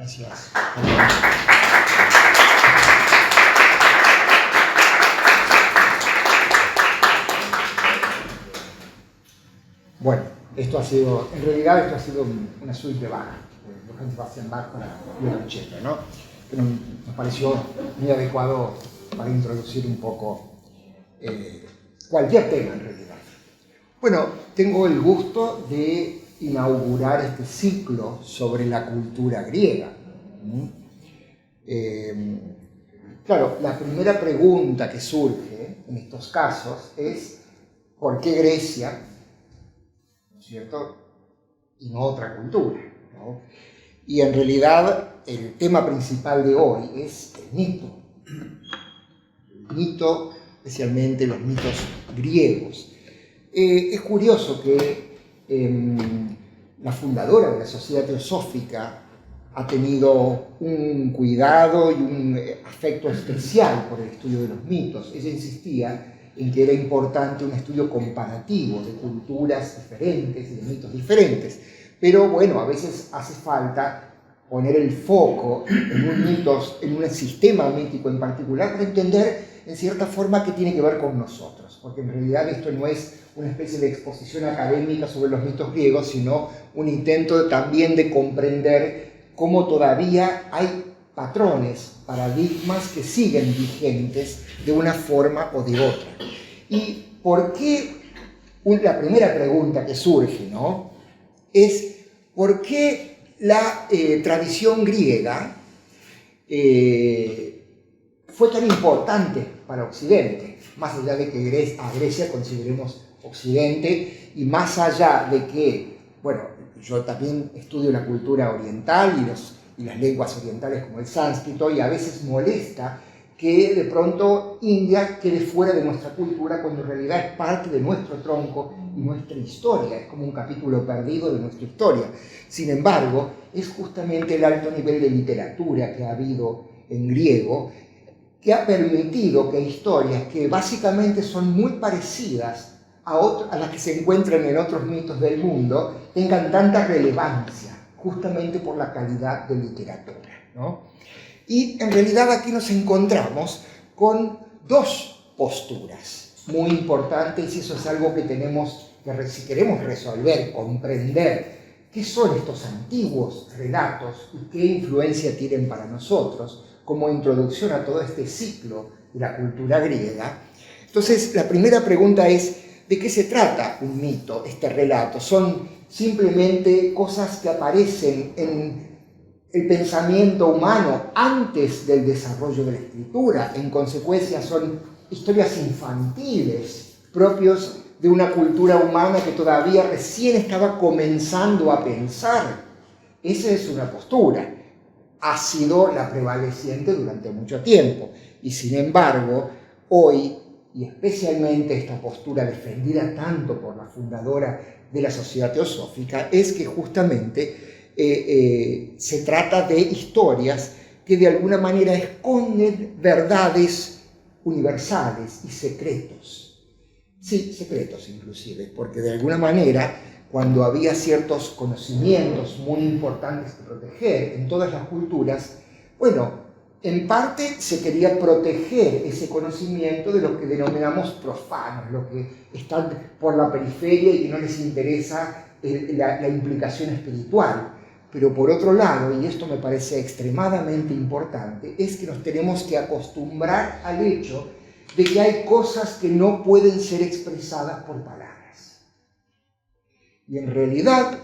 Gracias. Bueno, en realidad esto ha sido una suite de Bach, de Johann Sebastian Bach para violonchelo, ¿no? Pero nos pareció muy adecuado para introducir un poco cualquier tema en realidad. Bueno, tengo el gusto de inaugurar este ciclo sobre la cultura griega. Claro, la primera pregunta que surge en estos casos es ¿por qué Grecia? ¿No es cierto? Y no otra cultura, ¿no? Y en realidad el tema principal de hoy es el mito. El mito, especialmente los mitos griegos. Es curioso que la fundadora de la Sociedad Teosófica ha tenido un cuidado y un afecto especial por el estudio de los mitos. Ella insistía en que era importante un estudio comparativo de culturas diferentes y de mitos diferentes. Pero bueno, a veces hace falta poner el foco en un sistema mítico en particular para entender en cierta forma qué tiene que ver con nosotros. Porque en realidad esto no es una especie de exposición académica sobre los mitos griegos, sino un intento también de comprender cómo todavía hay patrones, paradigmas que siguen vigentes de una forma o de otra. ¿Y por qué? La primera pregunta que surge, ¿no?, es ¿por qué la tradición griega fue tan importante para Occidente? Más allá de que a Grecia consideremos Occidente y más allá de que, bueno, yo también estudio la cultura oriental y las lenguas orientales como el sánscrito, y a veces molesta que de pronto India quede fuera de nuestra cultura cuando en realidad es parte de nuestro tronco y nuestra historia, es como un capítulo perdido de nuestra historia. Sin embargo, es justamente el alto nivel de literatura que ha habido en griego que ha permitido que historias que básicamente son muy parecidas a las que se encuentran en otros mitos del mundo tengan tanta relevancia, justamente por la calidad de literatura, ¿no? Y en realidad aquí nos encontramos con dos posturas muy importantes, y eso es algo que tenemos que, si queremos resolver, comprender qué son estos antiguos relatos y qué influencia tienen para nosotros como introducción a todo este ciclo de la cultura griega. Entonces, la primera pregunta es, ¿de qué se trata un mito, este relato? ¿Son simplemente cosas que aparecen en el pensamiento humano antes del desarrollo de la escritura? En consecuencia, son historias infantiles, propios de una cultura humana que todavía recién estaba comenzando a pensar. Esa es una postura. Ha sido la prevaleciente durante mucho tiempo. Y sin embargo, hoy, y especialmente esta postura defendida tanto por la fundadora de la Sociedad Teosófica, es que justamente se trata de historias que de alguna manera esconden verdades universales y secretos. Sí, secretos inclusive, porque de alguna manera, cuando había ciertos conocimientos muy importantes que proteger en todas las culturas, bueno, en parte se quería proteger ese conocimiento de lo que denominamos profanos, los que están por la periferia y que no les interesa la implicación espiritual. Pero por otro lado, y esto me parece extremadamente importante, es que nos tenemos que acostumbrar al hecho de que hay cosas que no pueden ser expresadas por palabras. Y en realidad,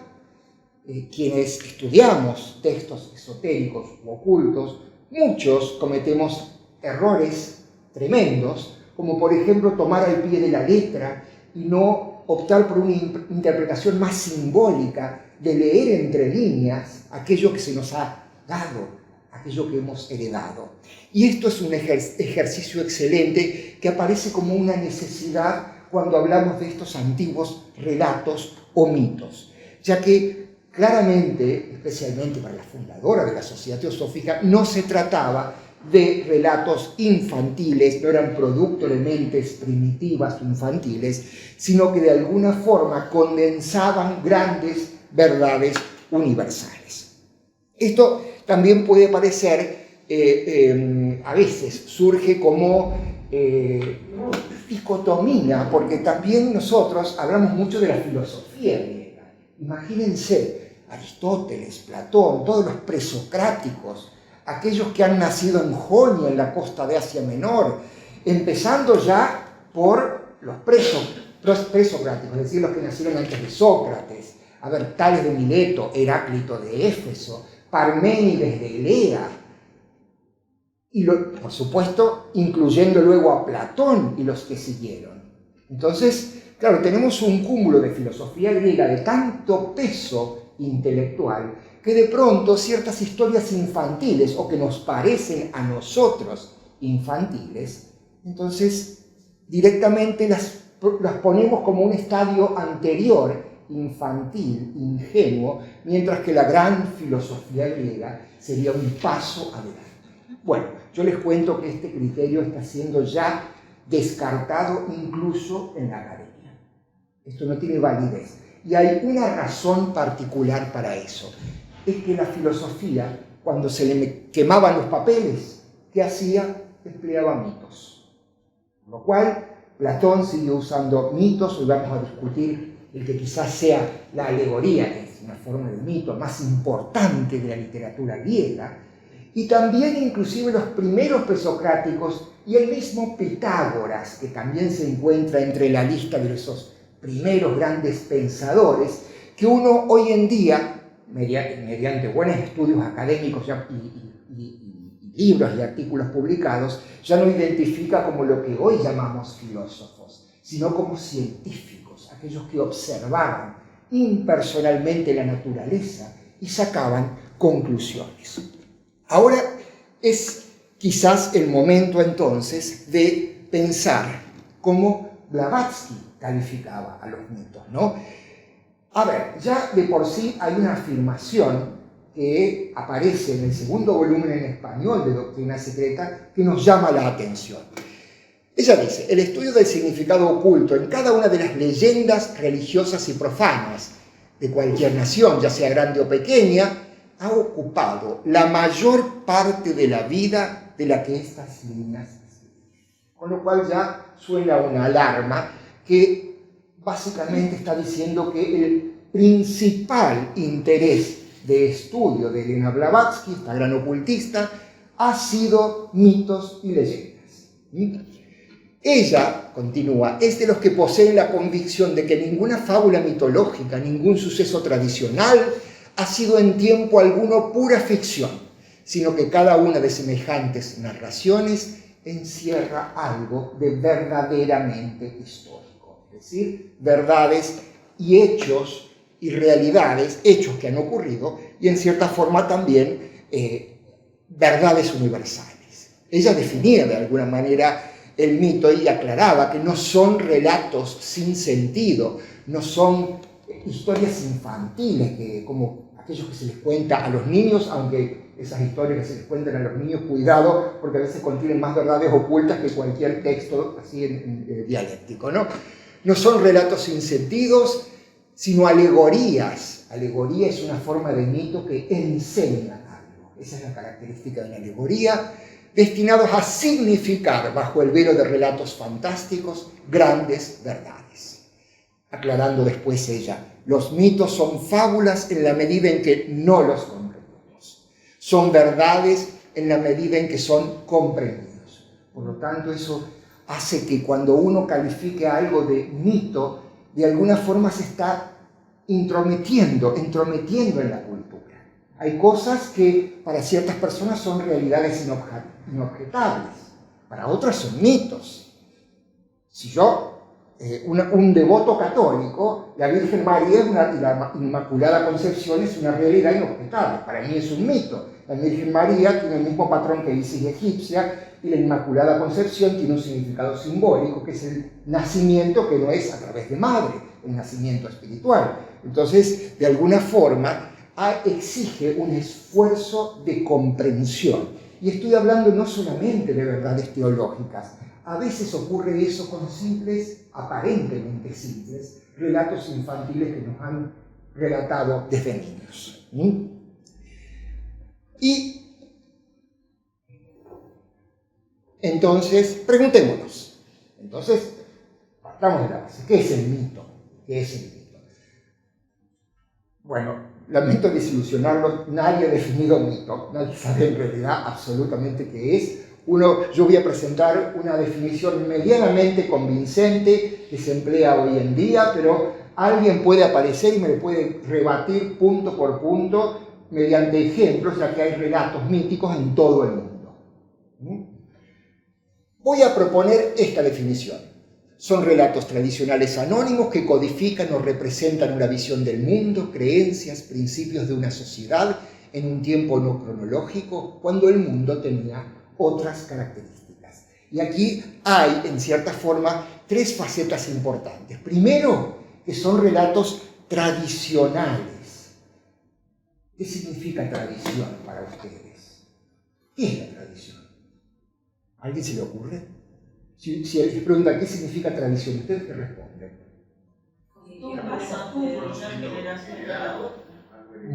quienes estudiamos textos esotéricos u ocultos, muchos cometemos errores tremendos, como por ejemplo tomar al pie de la letra y no optar por una interpretación más simbólica de leer entre líneas aquello que se nos ha dado, aquello que hemos heredado. Y esto es un ejercicio excelente que aparece como una necesidad cuando hablamos de estos antiguos relatos o mitos, ya que claramente, especialmente para la fundadora de la Sociedad Teosófica, no se trataba de relatos infantiles, no eran producto de mentes primitivas infantiles, sino que de alguna forma condensaban grandes verdades universales. Esto también puede parecer, a veces surge como dicotomía, porque también nosotros hablamos mucho de la filosofía griega. Imagínense, Aristóteles, Platón, todos los presocráticos, aquellos que han nacido en Jonia, en la costa de Asia Menor, empezando ya por los presocráticos, es decir, los que nacieron antes de Sócrates, a ver, Tales de Mileto, Heráclito de Éfeso, Parménides de Elea, y por supuesto, incluyendo luego a Platón y los que siguieron. Entonces, claro, tenemos un cúmulo de filosofía griega de tanto peso intelectual que de pronto ciertas historias infantiles o que nos parecen a nosotros infantiles, entonces directamente las ponemos como un estadio anterior, infantil, ingenuo, mientras que la gran filosofía griega sería un paso adelante. Bueno, yo les cuento que este criterio está siendo ya descartado incluso en la academia. Esto no tiene validez. Y hay una razón particular para eso. Es que la filosofía, cuando se le quemaban los papeles, ¿qué hacía? Empleaba mitos. Con lo cual, Platón siguió usando mitos. Hoy vamos a discutir el que quizás sea la alegoría, que es una forma de mito más importante de la literatura griega. Y también inclusive los primeros presocráticos y el mismo Pitágoras, que también se encuentra entre la lista de esos primeros grandes pensadores, que uno hoy en día, mediante buenos estudios académicos y libros y artículos publicados, ya no identifica como lo que hoy llamamos filósofos, sino como científicos, aquellos que observaban impersonalmente la naturaleza y sacaban conclusiones. Ahora es quizás el momento entonces de pensar cómo Blavatsky calificaba a los mitos, ¿no? A ver, ya de por sí hay una afirmación que aparece en el segundo volumen en español de Doctrina Secreta que nos llama la atención. Ella dice: el estudio del significado oculto en cada una de las leyendas religiosas y profanas de cualquier nación, ya sea grande o pequeña, ha ocupado la mayor parte de la vida de la que estas líneas escriben. Con lo cual ya suena una alarma que básicamente está diciendo que el principal interés de estudio de Elena Blavatsky, esta gran ocultista, ha sido mitos y leyendas. Ella, continúa, es de los que poseen la convicción de que ninguna fábula mitológica, ningún suceso tradicional ha sido en tiempo alguno pura ficción, sino que cada una de semejantes narraciones encierra algo de verdaderamente histórico, es decir, verdades y hechos y realidades, hechos que han ocurrido y en cierta forma también verdades universales. Ella definía de alguna manera el mito y aclaraba que no son relatos sin sentido, no son historias infantiles que como aquellos que se les cuenta a los niños, aunque esas historias que se les cuentan a los niños, cuidado, porque a veces contienen más verdades ocultas que cualquier texto así dialéctico, ¿no? No son relatos sin sentidos, sino alegorías. Alegoría es una forma de mito que enseña algo. Esa es la característica de la alegoría, destinados a significar, bajo el velo de relatos fantásticos, grandes verdades. Aclarando después ella: los mitos son fábulas en la medida en que no los comprendemos. Son verdades en la medida en que son comprendidos. Por lo tanto, eso hace que cuando uno califique algo de mito, de alguna forma se está entrometiendo en la cultura. Hay cosas que para ciertas personas son realidades inobjetables, para otras son mitos. Si yo un devoto católico, la Virgen María y la Inmaculada Concepción es una realidad inobjetable. Para mí es un mito. La Virgen María tiene el mismo patrón que Isis egipcia y la Inmaculada Concepción tiene un significado simbólico, que es el nacimiento que no es a través de madre, el nacimiento espiritual. Entonces, de alguna forma, exige un esfuerzo de comprensión. Y estoy hablando no solamente de verdades teológicas. A veces ocurre eso con simples, aparentemente simples, relatos infantiles que nos han relatado desde niños. Y Y entonces, preguntémonos. Entonces, partamos de la base. ¿Qué es el mito? ¿Qué es el mito? Bueno, lamento desilusionarlos, nadie ha definido mito, nadie sabe en realidad absolutamente qué es. Yo voy a presentar una definición medianamente convincente que se emplea hoy en día, pero alguien puede aparecer y me lo puede rebatir punto por punto mediante ejemplos, ya que hay relatos míticos en todo el mundo. Voy a proponer esta definición. Son relatos tradicionales anónimos que codifican o representan una visión del mundo, creencias, principios de una sociedad en un tiempo no cronológico, cuando el mundo tenía otras características. Y aquí hay, en cierta forma, tres facetas importantes. Primero, que son relatos tradicionales. ¿Qué significa tradición para ustedes? ¿Qué es la tradición? ¿A alguien se le ocurre? Si les preguntan qué significa tradición, ¿ustedes qué responden?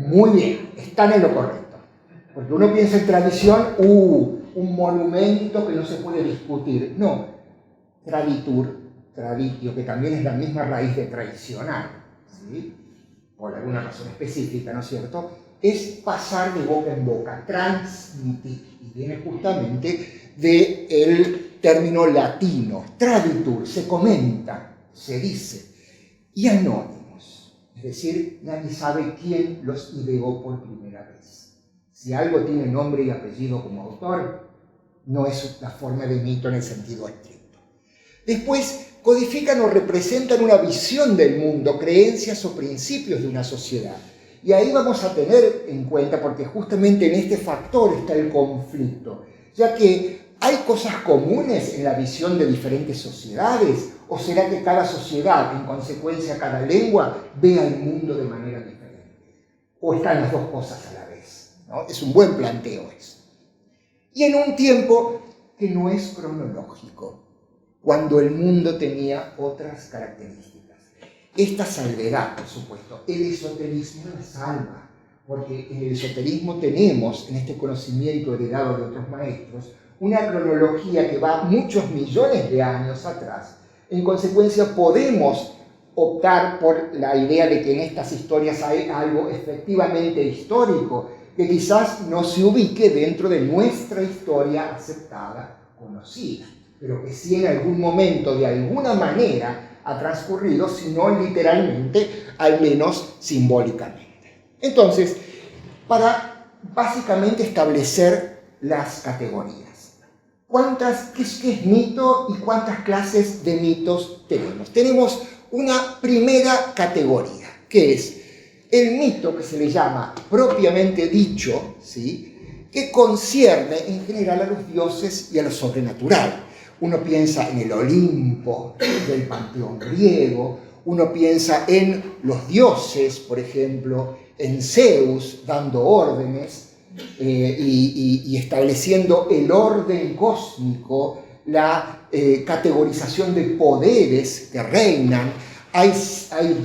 Muy bien, están en lo correcto. Porque uno piensa en tradición, un monumento que no se puede discutir. No, traditio, que también es la misma raíz de tradicional, ¿sí? Por alguna razón específica, ¿no es cierto? Es pasar de boca en boca, transmitir, y viene justamente del término latino, traditur, se comenta, se dice, y anónimos, es decir, nadie sabe quién los ideó por primera vez. Si algo tiene nombre y apellido como autor, no es la forma de mito en el sentido estricto. Después, codifican o representan una visión del mundo, creencias o principios de una sociedad. Y ahí vamos a tener en cuenta, porque justamente en este factor está el conflicto, ya que ¿hay cosas comunes en la visión de diferentes sociedades? ¿O será que cada sociedad, en consecuencia cada lengua, vea el mundo de manera diferente? ¿O están las dos cosas a la vez? ¿No? Es un buen planteo eso. Y en un tiempo que no es cronológico, cuando el mundo tenía otras características. Esta salvedad, por supuesto, el esoterismo la salva, porque en el esoterismo tenemos, en este conocimiento heredado de otros maestros, una cronología que va muchos millones de años atrás. En consecuencia, podemos optar por la idea de que en estas historias hay algo efectivamente histórico, que quizás no se ubique dentro de nuestra historia aceptada, conocida, pero que sí en algún momento, de alguna manera, ha transcurrido, si no literalmente, al menos simbólicamente. Entonces, para básicamente establecer las categorías. ¿Qué es mito y cuántas clases de mitos tenemos? Tenemos una primera categoría, que es el mito que se le llama propiamente dicho, ¿sí?, que concierne en general a los dioses y a lo sobrenatural. Uno piensa en el Olimpo del panteón griego, uno piensa en los dioses, por ejemplo, en Zeus dando órdenes y estableciendo el orden cósmico, la categorización de poderes que reinan. Hay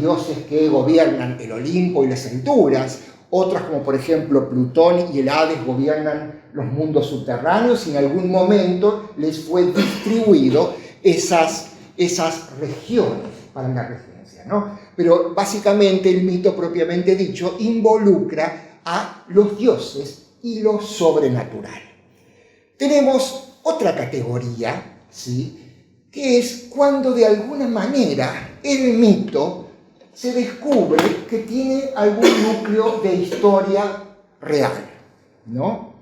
dioses que gobiernan el Olimpo y las alturas, otros como por ejemplo Plutón y el Hades gobiernan los mundos subterráneos y en algún momento les fue distribuido esas regiones para la regencia, ¿no? Pero básicamente el mito propiamente dicho involucra a los dioses y lo sobrenatural. Tenemos otra categoría, ¿sí?, que es cuando de alguna manera el mito se descubre que tiene algún núcleo de historia real, ¿no?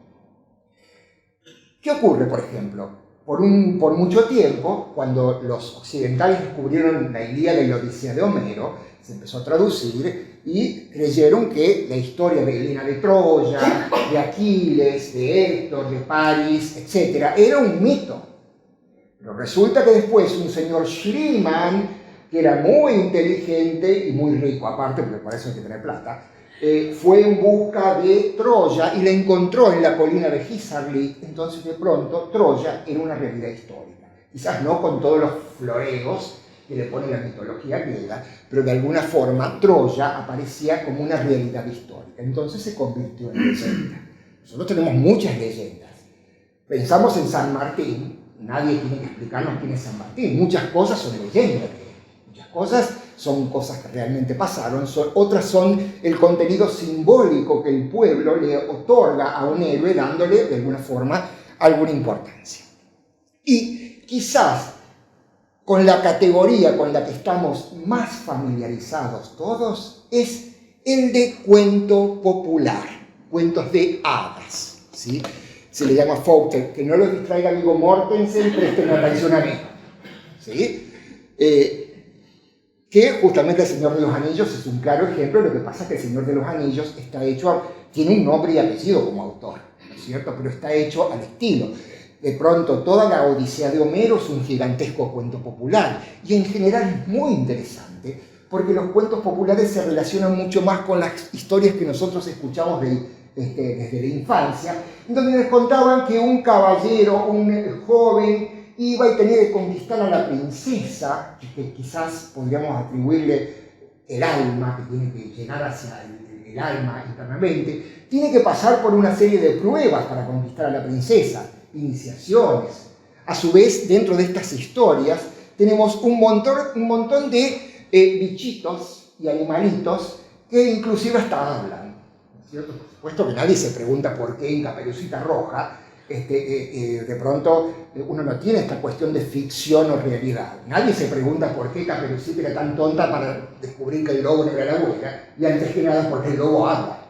¿Qué ocurre, por ejemplo? Por mucho tiempo, cuando los occidentales descubrieron la Ilíada y la Odisea de Homero, se empezó a traducir y creyeron que la historia de Helena de Troya, de Aquiles, de Héctor, de París, etc., era un mito. Pero resulta que después un señor Schliemann, que era muy inteligente y muy rico, aparte, porque para eso hay que tener plata, fue en busca de Troya y la encontró en la colina de Hisarlik. Entonces, de pronto, Troya era una realidad histórica. Quizás no con todos los floreos que le pone la mitología griega, pero de alguna forma Troya aparecía como una realidad histórica. Entonces se convirtió en leyenda. Nosotros tenemos muchas leyendas. Pensamos en San Martín, nadie tiene que explicarnos quién es San Martín. Muchas cosas son leyendas, muchas cosas son cosas que realmente pasaron, otras son el contenido simbólico que el pueblo le otorga a un héroe dándole de alguna forma alguna importancia. Y quizás con la categoría con la que estamos más familiarizados todos es el de cuento popular, cuentos de hadas, ¿sí? Se le llama folktale, que no los distraiga Viggo Mortensen, presten atención a mí, ¿sí? Que justamente El Señor de los Anillos es un claro ejemplo. Lo que pasa es que El Señor de los Anillos está hecho, tiene un nombre y apellido como autor, ¿no es cierto? Pero está hecho al estilo. De pronto, toda la Odisea de Homero es un gigantesco cuento popular, y en general es muy interesante, porque los cuentos populares se relacionan mucho más con las historias que nosotros escuchamos desde la infancia, en donde nos contaban que un caballero, un joven, iba y tenía que conquistar a la princesa, que quizás podríamos atribuirle el alma, que tiene que llegar hacia el alma internamente, tiene que pasar por una serie de pruebas para conquistar a la princesa, iniciaciones. A su vez, dentro de estas historias, tenemos un montón de bichitos y animalitos que inclusive hasta hablan, ¿no es cierto? Por supuesto que nadie se pregunta por qué en Caperucita Roja de pronto uno no tiene esta cuestión de ficción o realidad. Nadie se pregunta por qué Caperucita era tan tonta para descubrir que el lobo no era la abuela, y antes que nada porque el lobo habla.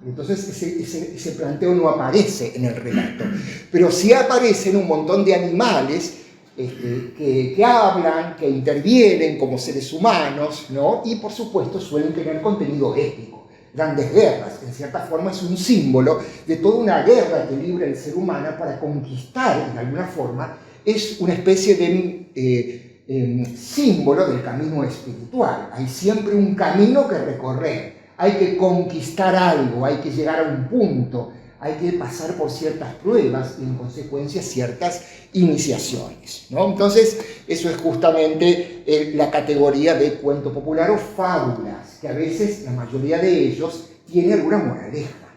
Entonces ese planteo no aparece en el relato, pero sí aparecen un montón de animales que hablan, que intervienen como seres humanos, ¿no? Y por supuesto suelen tener contenido épico. Grandes guerras, en cierta forma es un símbolo de toda una guerra que libra el ser humano para conquistar, en alguna forma, es una especie de símbolo del camino espiritual. Hay siempre un camino que recorrer, hay que conquistar algo, hay que llegar a un punto, hay que pasar por ciertas pruebas y en consecuencia ciertas iniciaciones, ¿no? Entonces, eso es justamente la categoría de cuento popular o fábulas, que a veces la mayoría de ellos tiene alguna moraleja.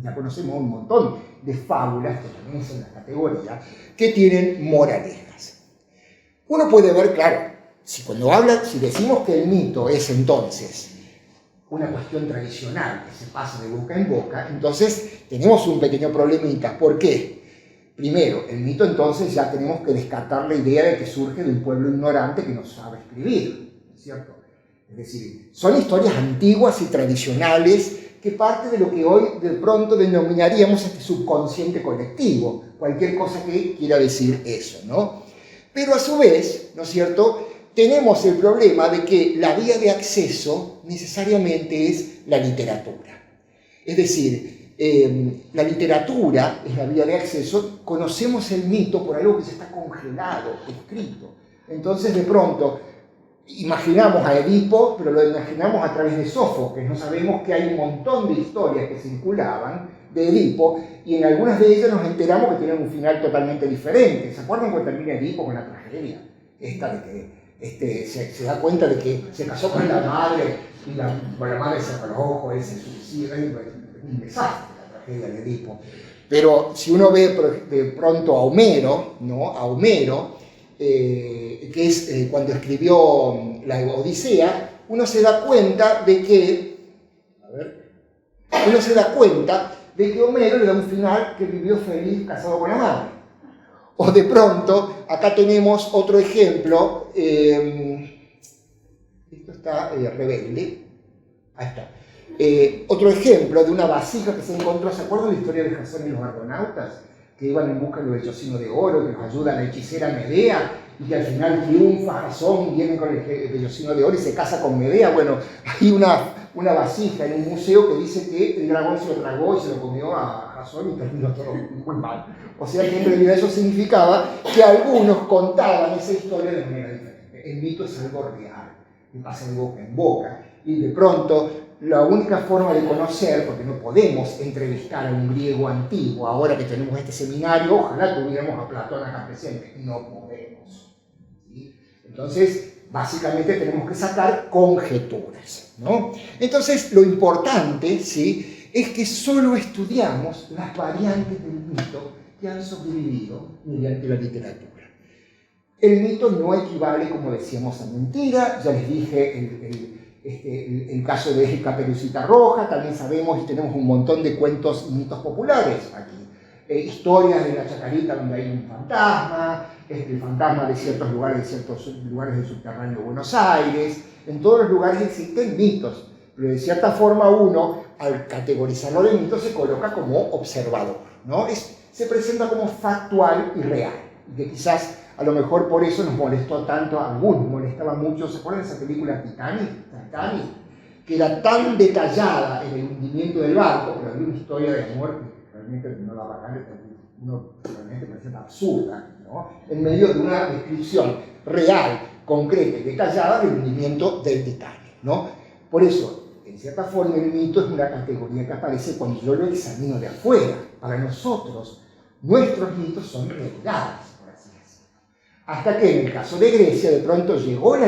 Ya conocemos un montón de fábulas, que también son la categoría, que tienen moralejas. Uno puede ver, claro, si decimos que el mito es entonces una cuestión tradicional que se pasa de boca en boca, entonces tenemos un pequeño problemita. ¿Por qué? Primero, el mito entonces ya tenemos que descartar la idea de que surge de un pueblo ignorante que no sabe escribir, ¿no es cierto? Es decir, son historias antiguas y tradicionales que parte de lo que hoy de pronto denominaríamos este subconsciente colectivo, cualquier cosa que quiera decir eso, ¿no? Pero a su vez, ¿no es cierto?, tenemos el problema de que la vía de acceso necesariamente es la literatura. Es decir, la literatura es la vía de acceso, conocemos el mito por algo que ya está congelado, escrito. Entonces, de pronto, imaginamos a Edipo, pero lo imaginamos a través de Sófocles. No sabemos que hay un montón de historias que circulaban de Edipo, y en algunas de ellas nos enteramos que tienen un final totalmente diferente. ¿Se acuerdan cuando termina Edipo con la tragedia? Esta de que se da cuenta de que se casó con la madre y la madre se arrojó, él se suicida, es un desastre la tragedia de Edipo. Pero si uno ve de pronto a Homero, ¿no? A Homero, que es cuando escribió la Odisea, uno se da cuenta de que Homero le da un final que vivió feliz casado con la madre. O de pronto, acá tenemos otro ejemplo, esto está rebelde, ahí está. Otro ejemplo de una vasija que se encontró. ¿Se acuerdan de la historia de Jasón y los argonautas? Que iban en busca del vellocino de oro, que los ayuda la hechicera Medea, y que al final triunfa Jasón, viene con el vellocino de oro y se casa con Medea. Bueno, hay una vasija en un museo que dice que el dragón se lo tragó y se lo comió a Jasón y terminó todo muy mal. O sea que en realidad eso significaba que algunos contaban esa historia de manera diferente. El mito es algo real, que pasa de boca en boca, y de pronto la única forma de conocer, porque no podemos entrevistar a un griego antiguo, ahora que tenemos este seminario, ojalá tuviéramos a Platón acá presente, no podemos, ¿sí? Entonces, básicamente tenemos que sacar conjeturas, ¿no? Entonces, lo importante, ¿sí?, es que solo estudiamos las variantes del mito que han sobrevivido mediante la literatura. El mito no equivale, como decíamos, a mentira. Ya les dije el caso de Caperucita Roja. También sabemos y tenemos un montón de cuentos y mitos populares aquí. Historias de la Chacarita donde hay un fantasma, el fantasma de ciertos lugares del subterráneo de Buenos Aires. En todos los lugares existen mitos, pero de cierta forma uno, al categorizarlo de mito, se coloca como observador, ¿no? Se presenta como factual y real, y que quizás a lo mejor por eso nos molestó tanto a algunos, molestaba mucho. ¿Se acuerdan de esa película Titanic? Que era tan detallada en el hundimiento del barco, pero había una historia de amor que realmente no la bacana, uno realmente parece absurda, ¿no? En medio de una descripción real, concreta y detallada del hundimiento del Titanic, ¿no? Por eso, en cierta forma, el mito es una categoría que aparece cuando yo lo examino de afuera. Para nosotros, nuestros mitos son realidades, por así decirlo. Hasta que en el caso de Grecia, de pronto llegó la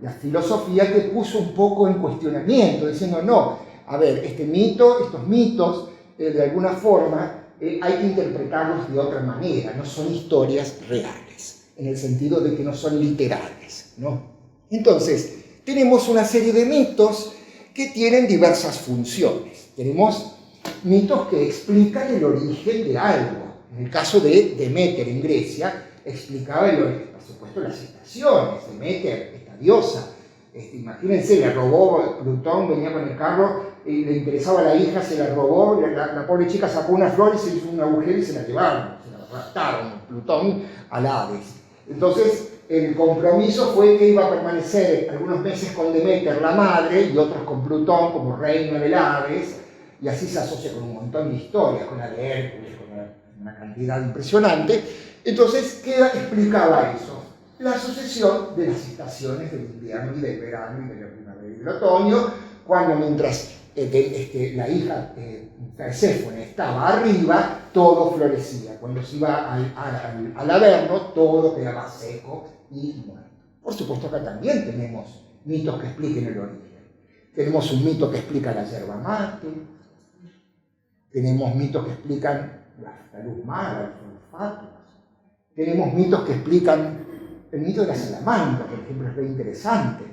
la filosofía que puso un poco en cuestionamiento, diciendo, no, a ver, estos mitos, de alguna forma, hay que interpretarlos de otra manera, no son historias reales, en el sentido de que no son literales, ¿no? Entonces, tenemos una serie de mitos que tienen diversas funciones. Tenemos mitos que explican el origen de algo. En el caso de Deméter en Grecia, explicaba por supuesto, las estaciones. Deméter, esta diosa, imagínense, le robó Plutón, venía con el carro, y le interesaba a la hija, se la robó, la pobre chica sacó una flor y se hizo un agujero y se la llevaron, se la raptaron, Plutón, al Hades. Entonces, el compromiso fue que iba a permanecer algunos meses con Deméter, la madre, y otros con Plutón, como reino del Hades, y así se asocia con un montón de historias, con la de Hércules, con una cantidad impresionante. Entonces, ¿qué explicaba eso? La sucesión de las estaciones del invierno y del verano y de la primavera y del otoño, cuando mientras la hija Perséfone estaba arriba, todo florecía. Cuando se iba al Averno, todo quedaba seco y muerto. Por supuesto, acá también tenemos mitos que expliquen el origen. Tenemos un mito que explica la yerba mate, tenemos mitos que explican la luz mala, los olfatos, tenemos mitos que explican el mito de la Salamanca, por ejemplo, es re interesante.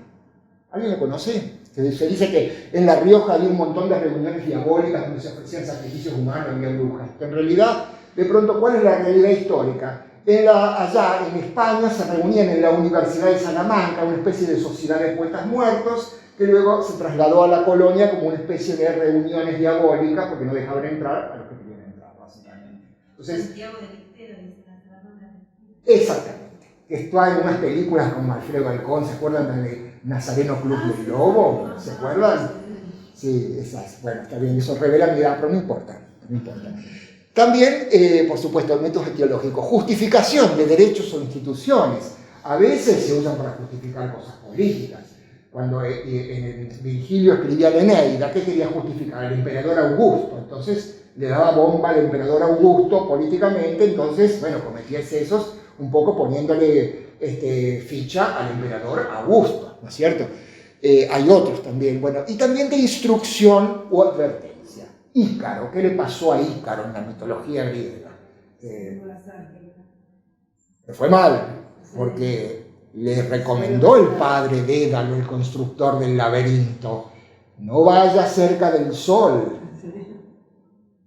¿Alguien lo conoce? Se dice que en La Rioja había un montón de reuniones diabólicas donde se ofrecían sacrificios humanos, había brujas. En realidad, de pronto, ¿cuál es la realidad histórica? Allá en España se reunían en la Universidad de Salamanca una especie de sociedad de poetas muertos que luego se trasladó a la colonia como una especie de reuniones diabólicas porque no dejaban entrar a los que querían entrar, básicamente. Entonces, exactamente. Que está en unas películas como Alfredo Halcón, ¿se acuerdan de Nazareno Club del Lobo? ¿Se acuerdan? Sí, esas. Bueno, está bien, eso revela mi edad, pero no importa. También, por supuesto, métodos etiológicos. Justificación de derechos o instituciones. A veces se usan para justificar cosas políticas. Cuando Virgilio escribía la Eneida, ¿qué quería justificar? El emperador Augusto. Entonces le daba bomba al emperador Augusto políticamente, entonces, bueno, cometía excesos un poco poniéndole ficha al emperador Augusto, ¿no es cierto? Hay otros también, bueno, y también de instrucción o advertencia. Ícaro, ¿qué le pasó a Ícaro en la mitología griega? Le fue mal, porque le recomendó el padre Dédalo, el constructor del laberinto, no vaya cerca del sol,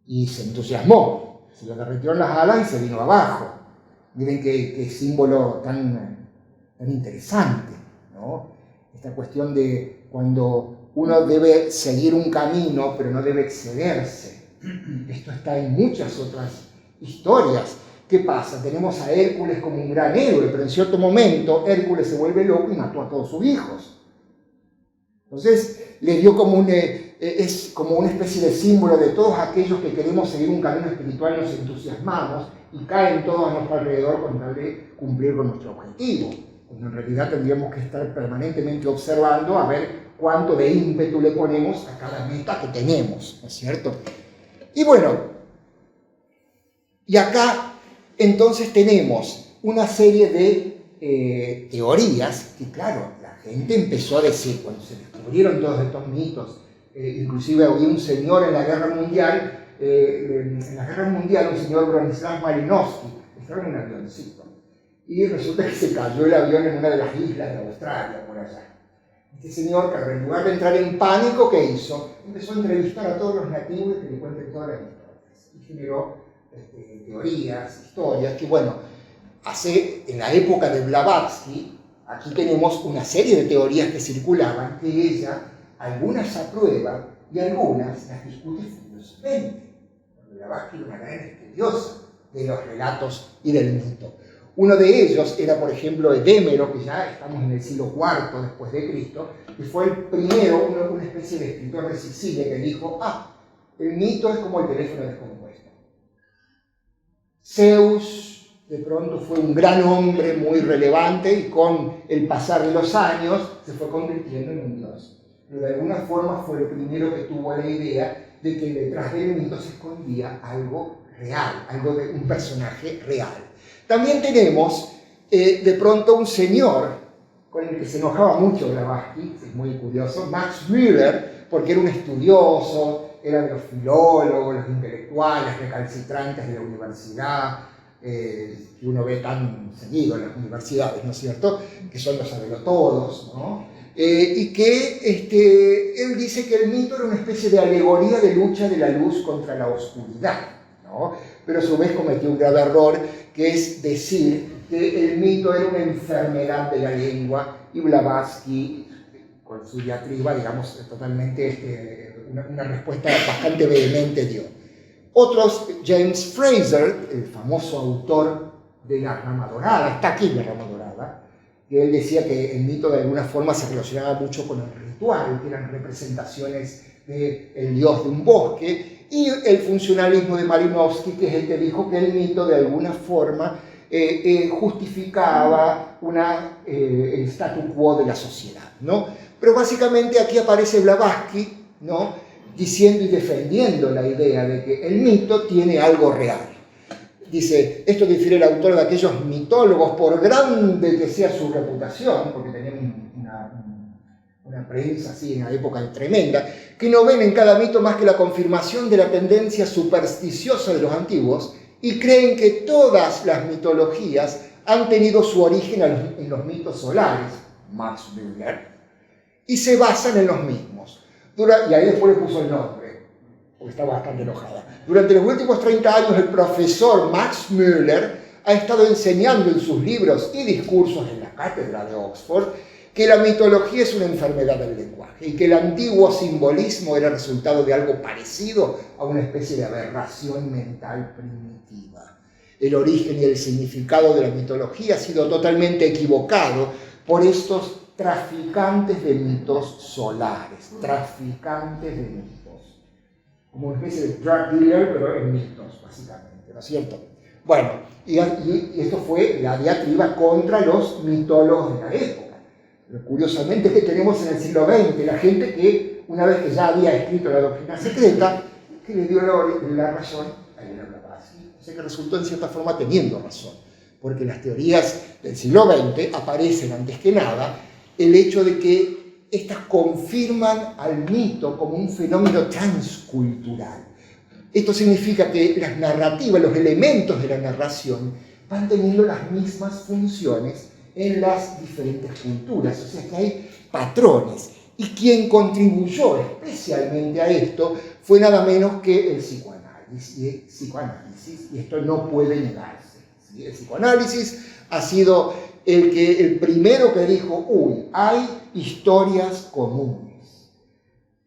y se entusiasmó, se le derritieron las alas y se vino abajo. Miren qué símbolo tan interesante, ¿no? Esta cuestión de cuando uno debe seguir un camino, pero no debe excederse. Esto está en muchas otras historias. ¿Qué pasa? Tenemos a Hércules como un gran héroe, pero en cierto momento Hércules se vuelve loco y mató a todos sus hijos. Entonces, le dio es como una especie de símbolo de todos aquellos que queremos seguir un camino espiritual, nos entusiasmamos y caen todos a nuestro alrededor con tal de cumplir con nuestro objetivo. Cuando en realidad tendríamos que estar permanentemente observando a ver cuánto de ímpetu le ponemos a cada meta que tenemos, ¿no es cierto? Y bueno, y acá entonces tenemos una serie de teorías que, claro, la gente empezó a decir, cuando se descubrieron todos estos mitos Inclusive había un señor en la Guerra Mundial, un señor Bronislaw Malinowski, estaba en un avioncito. Y resulta que se cayó el avión en una de las islas de Australia, por allá. Este señor, que en lugar de entrar en pánico, ¿qué hizo? Empezó a entrevistar a todos los nativos y que le cuenten todas las historias. Y generó teorías, historias, que bueno, en la época de Blavatsky, aquí tenemos una serie de teorías que circulaban, que ella, algunas aprueba y algunas las discute furiosamente. Porque Blavatsky era una gran estudiosa de los relatos y del mito. Uno de ellos era, por ejemplo, Edémero, que ya estamos en el siglo IV después de Cristo, que fue el primero, una especie de escritor de Sicilia, que dijo, el mito es como el teléfono descompuesto. Zeus, de pronto, fue un gran hombre muy relevante y con el pasar de los años se fue convirtiendo en un dios. Pero de alguna forma fue el primero que tuvo la idea de que detrás del mito se escondía algo real, algo de un personaje real. También tenemos, de pronto, un señor con el que se enojaba mucho Blavatsky, es muy curioso, Max Müller, porque era un estudioso, era de los filólogos, los intelectuales recalcitrantes de la universidad, que uno ve tan seguido en las universidades, ¿no es cierto?, que son los sabelotodos, ¿no? Y que él dice que el mito era una especie de alegoría de lucha de la luz contra la oscuridad, ¿no? Pero a su vez cometió un grave error, que es decir que el mito era una enfermedad de la lengua, y Blavatsky, con su diatriba, digamos, totalmente una respuesta bastante vehemente dio. Otros, James Frazer, el famoso autor de La Rama Dorada, está aquí La Rama Dorada, que él decía que el mito de alguna forma se relacionaba mucho con el ritual, que eran representaciones del dios de un bosque, y el funcionalismo de Malinowski, que es el que dijo que el mito de alguna forma justificaba el statu quo de la sociedad, ¿no? Pero básicamente aquí aparece Blavatsky, ¿no?, diciendo y defendiendo la idea de que el mito tiene algo real. Dice, esto difiere el autor de aquellos mitólogos, por grande que sea su reputación, porque tenían una prensa así en la época tremenda, que no ven en cada mito más que la confirmación de la tendencia supersticiosa de los antiguos y creen que todas las mitologías han tenido su origen en los mitos solares, Max Müller, y se basan en los mismos. Y ahí después le puso el nombre, porque está bastante enojada. Durante los últimos 30 años, el profesor Max Müller ha estado enseñando en sus libros y discursos en la cátedra de Oxford que la mitología es una enfermedad del lenguaje y que el antiguo simbolismo era resultado de algo parecido a una especie de aberración mental primitiva. El origen y el significado de la mitología ha sido totalmente equivocado por estos traficantes de mitos solares, traficantes de mitos, como una especie de drug dealer, pero en mitos, básicamente, ¿no es cierto? Bueno, y esto fue la diatriba contra los mitólogos de la época. Pero curiosamente que tenemos en el siglo XX la gente que, una vez que ya había escrito la doctrina secreta, que le dio la razón a Blavatsky. O sea que resultó en cierta forma teniendo razón, porque las teorías del siglo XX aparecen antes que nada el hecho de que estas confirman al mito como un fenómeno transcultural. Esto significa que las narrativas, los elementos de la narración, van teniendo las mismas funciones en las diferentes culturas, o sea que hay patrones. Y quien contribuyó especialmente a esto fue nada menos que el psicoanálisis, y esto no puede negarse. ¿Sí? El psicoanálisis ha sido el primero que dijo, hay historias comunes.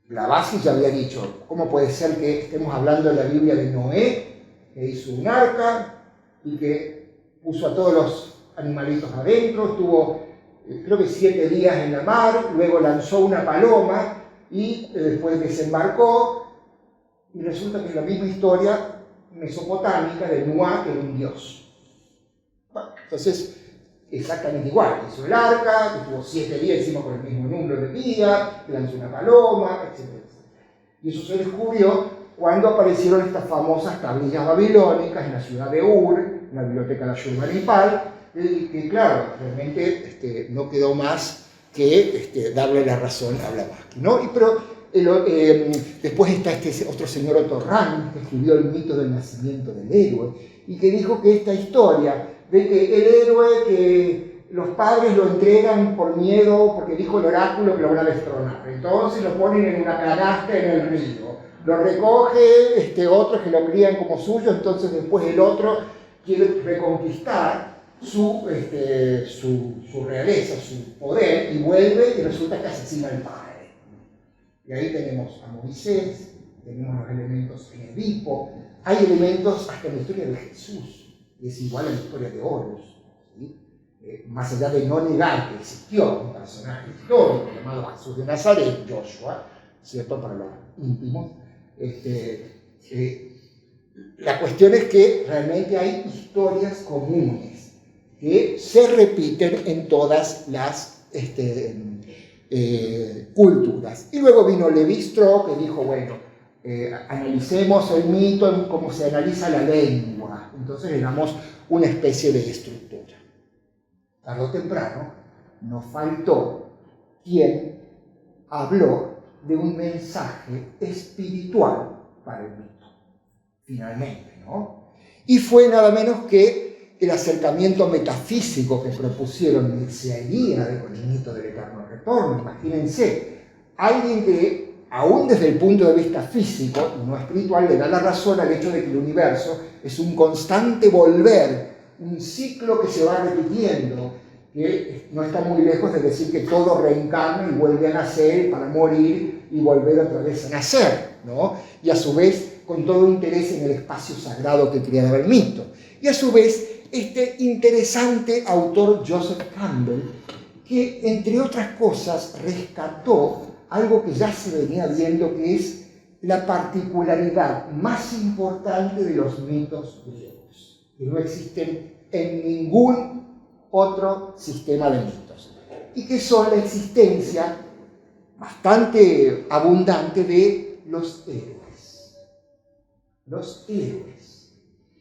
Blavatsky ya había dicho, ¿cómo puede ser que estemos hablando de la Biblia de Noé, que hizo un arca y que puso a todos los animalitos adentro, estuvo creo que 7 días en la mar, luego lanzó una paloma y después desembarcó, y resulta que es la misma historia mesopotámica de Noé, que era un dios. Bueno, entonces, exactamente igual, hizo el arca, estuvo 7 días encima con el mismo número de días, lanzó una paloma, etc. Y eso se descubrió cuando aparecieron estas famosas tablillas babilónicas en la ciudad de Ur, en la biblioteca de Ashurbanipal, que claro, realmente no quedó más que darle la razón a Blavatsky, ¿no? Pero Después está este otro señor Otto Rank, que escribió el mito del nacimiento del héroe, y que dijo que esta historia de que el héroe, que los padres lo entregan por miedo, porque dijo el oráculo que lo van a destronar, entonces lo ponen en una canasta en el río, lo recoge otros que lo crían como suyo, entonces después el otro quiere reconquistar su realeza, su poder, y vuelve y resulta que asesina al padre. Y ahí tenemos a Moisés, tenemos los elementos en Edipo, hay elementos hasta en la historia de Jesús, y es igual a la historia de Horus, ¿sí? Más allá de no negar que existió un personaje histórico llamado Jesús de Nazaret, Joshua, ¿cierto? Para los íntimos, la cuestión es que realmente hay historias comunes que se repiten en todas las culturas. Y luego vino Levi-Strauss, que dijo, bueno, analicemos el mito como se analiza la lengua. Entonces le damos una especie de estructura. Tarde o temprano nos faltó quien habló de un mensaje espiritual para el mito, finalmente, ¿no? Y fue nada menos que el acercamiento metafísico que propusieron Messiaen con el mito del eterno retorno. Imagínense, alguien que, aún desde el punto de vista físico y no espiritual, le da la razón al hecho de que el universo es un constante volver, un ciclo que se va repitiendo, que no está muy lejos de decir que todo reencarna y vuelve a nacer para morir y volver otra vez a nacer, ¿no? Y a su vez con todo interés en el espacio sagrado que creaba el mito. Y a su vez este interesante autor Joseph Campbell, que entre otras cosas rescató algo que ya se venía viendo, que es la particularidad más importante de los mitos griegos, que no existen en ningún otro sistema de mitos, y que son la existencia bastante abundante de los héroes. Los héroes.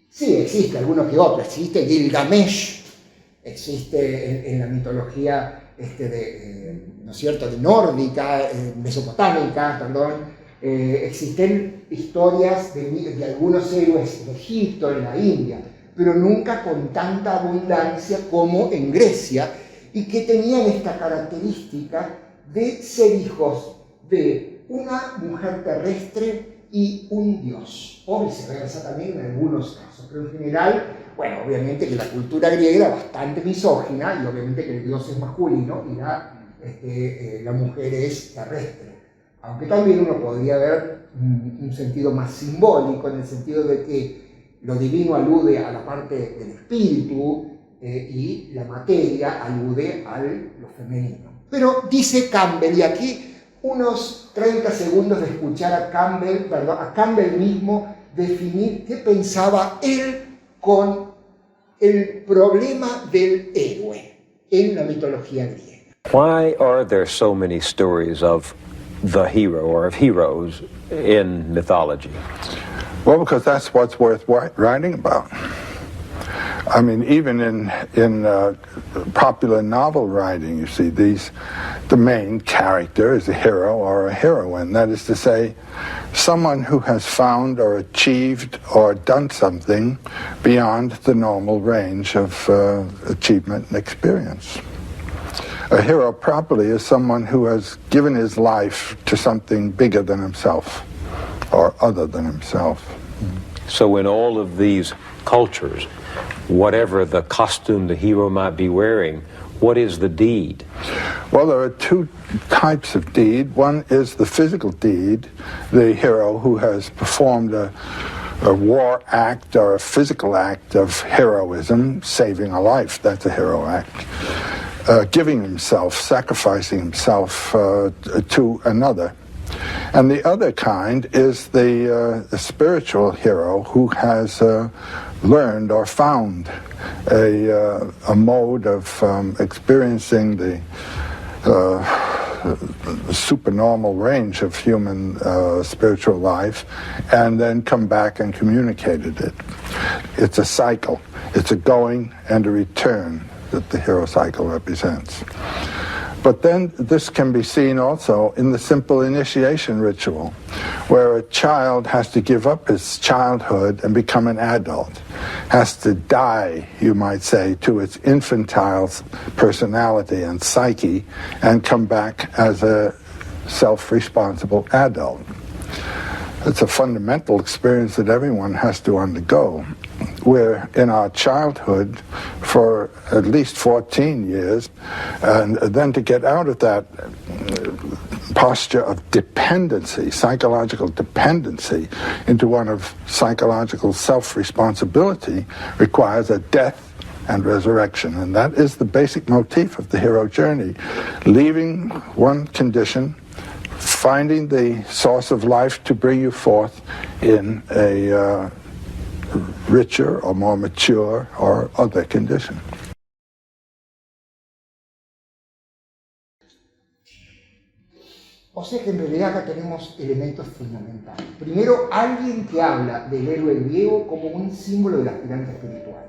Sí, existe alguno que otro, existe Gilgamesh, existe en la mitología ¿no es cierto?, de nórdica, mesopotámica, perdón, existen historias de algunos héroes en Egipto, en la India, pero nunca con tanta abundancia como en Grecia, y que tenían esta característica de ser hijos de una mujer terrestre y un dios, o viceversa también en algunos casos, pero en general, bueno, obviamente que la cultura griega era bastante misógina, y obviamente que el dios es masculino y la mujer es terrestre, aunque también uno podría ver un sentido más simbólico, en el sentido de que lo divino alude a la parte del espíritu y la materia alude a lo femenino. Pero dice Campbell, y aquí unos 30 segundos de escuchar a Campbell mismo definir qué pensaba él con el problema del héroe en la mitología griega. Why are there so many stories of the hero or of heroes in mythology? Well, because that's what's worth writing about. I mean, even in popular novel writing, you see the main character is a hero or a heroine. That is to say, someone who has found or achieved or done something beyond the normal range of achievement and experience. A hero properly is someone who has given his life to something bigger than himself or other than himself. So in all of these cultures, whatever the costume the hero might be wearing, what is the deed? Well, there are two types of deed. One is the physical deed, the hero who has performed a war act or a physical act of heroism, saving a life, that's a hero act. Giving himself, sacrificing himself to another. And the other kind is the spiritual hero who has learned or found a mode of experiencing the supernormal range of human spiritual life, and then come back and communicated it. It's a cycle. It's a going and a return that the hero cycle represents. But then this can be seen also in the simple initiation ritual, where a child has to give up his childhood and become an adult, has to die, you might say, to its infantile personality and psyche, and come back as a self-responsible adult. It's a fundamental experience that everyone has to undergo. We're in our childhood for at least 14 years, and then to get out of that posture of dependency, psychological dependency, into one of psychological self-responsibility requires a death and resurrection. And that is the basic motif of the hero journey. Leaving one condition, finding the source of life to bring you forth in a richer or more mature or other condition. O sea que en realidad acá tenemos elementos fundamentales. Primero, alguien que habla del héroe griego como un símbolo del aspirante espiritual.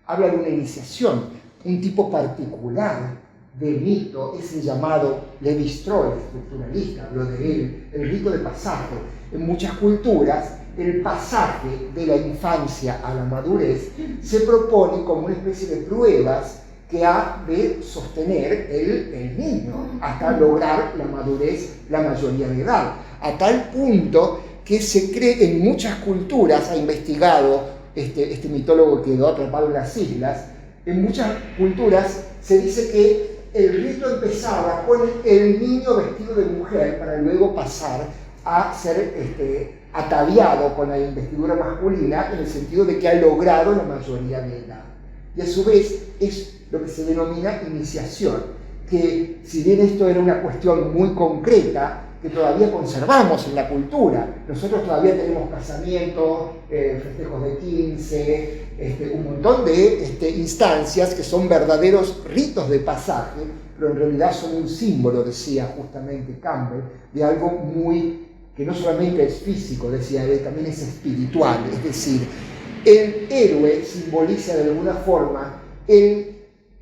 Habla de una iniciación, un tipo particular de mito, es el llamado Levi-Strauss, estructuralista, habló de él, el rito de pasaje. En muchas culturas, el pasaje de la infancia a la madurez se propone como una especie de pruebas que ha de sostener el niño hasta lograr la madurez, la mayoría de edad. A tal punto que se cree en muchas culturas, ha investigado este mitólogo que quedó atrapado en las islas, en muchas culturas se dice que el rito empezaba con el niño vestido de mujer para luego pasar a ser ataviado con la investidura masculina, en el sentido de que ha logrado la mayoría de edad. Y a su vez es lo que se denomina iniciación, que si bien esto era una cuestión muy concreta, que todavía conservamos en la cultura, nosotros todavía tenemos casamientos, festejos de 15, un montón de instancias que son verdaderos ritos de pasaje, pero en realidad son un símbolo, decía justamente Campbell, de algo muy que no solamente es físico, decía él, también es espiritual. Es decir, el héroe simboliza de alguna forma el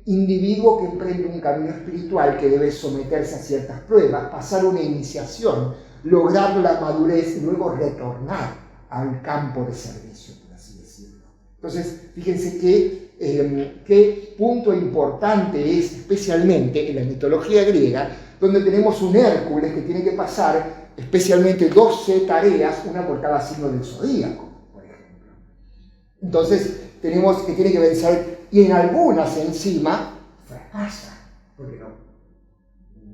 individuo que emprende un camino espiritual, que debe someterse a ciertas pruebas, pasar una iniciación, lograr la madurez y luego retornar al campo de servicio, por así decirlo. Entonces, fíjense qué punto importante es, especialmente en la mitología griega, donde tenemos un Hércules que tiene que pasar especialmente 12 tareas, una por cada signo del zodíaco, por ejemplo. Entonces, tenemos que tiene que vencer, y en algunas encima fracasa, porque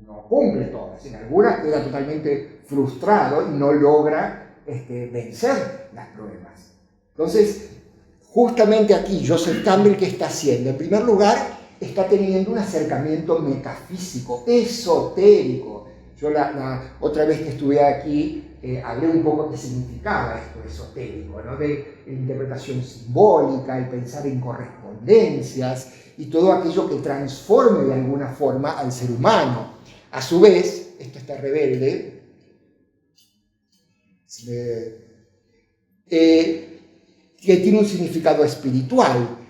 no cumple todas. En algunas queda totalmente frustrado y no logra vencer las pruebas. Entonces, justamente aquí, Joseph Campbell, ¿qué está haciendo? En primer lugar, está teniendo un acercamiento metafísico, esotérico. Yo la otra vez que estuve aquí hablé un poco de qué significaba esto esotérico, ¿no? De la interpretación simbólica, el pensar en correspondencias y todo aquello que transforme de alguna forma al ser humano. A su vez, esto está rebelde, que tiene un significado espiritual.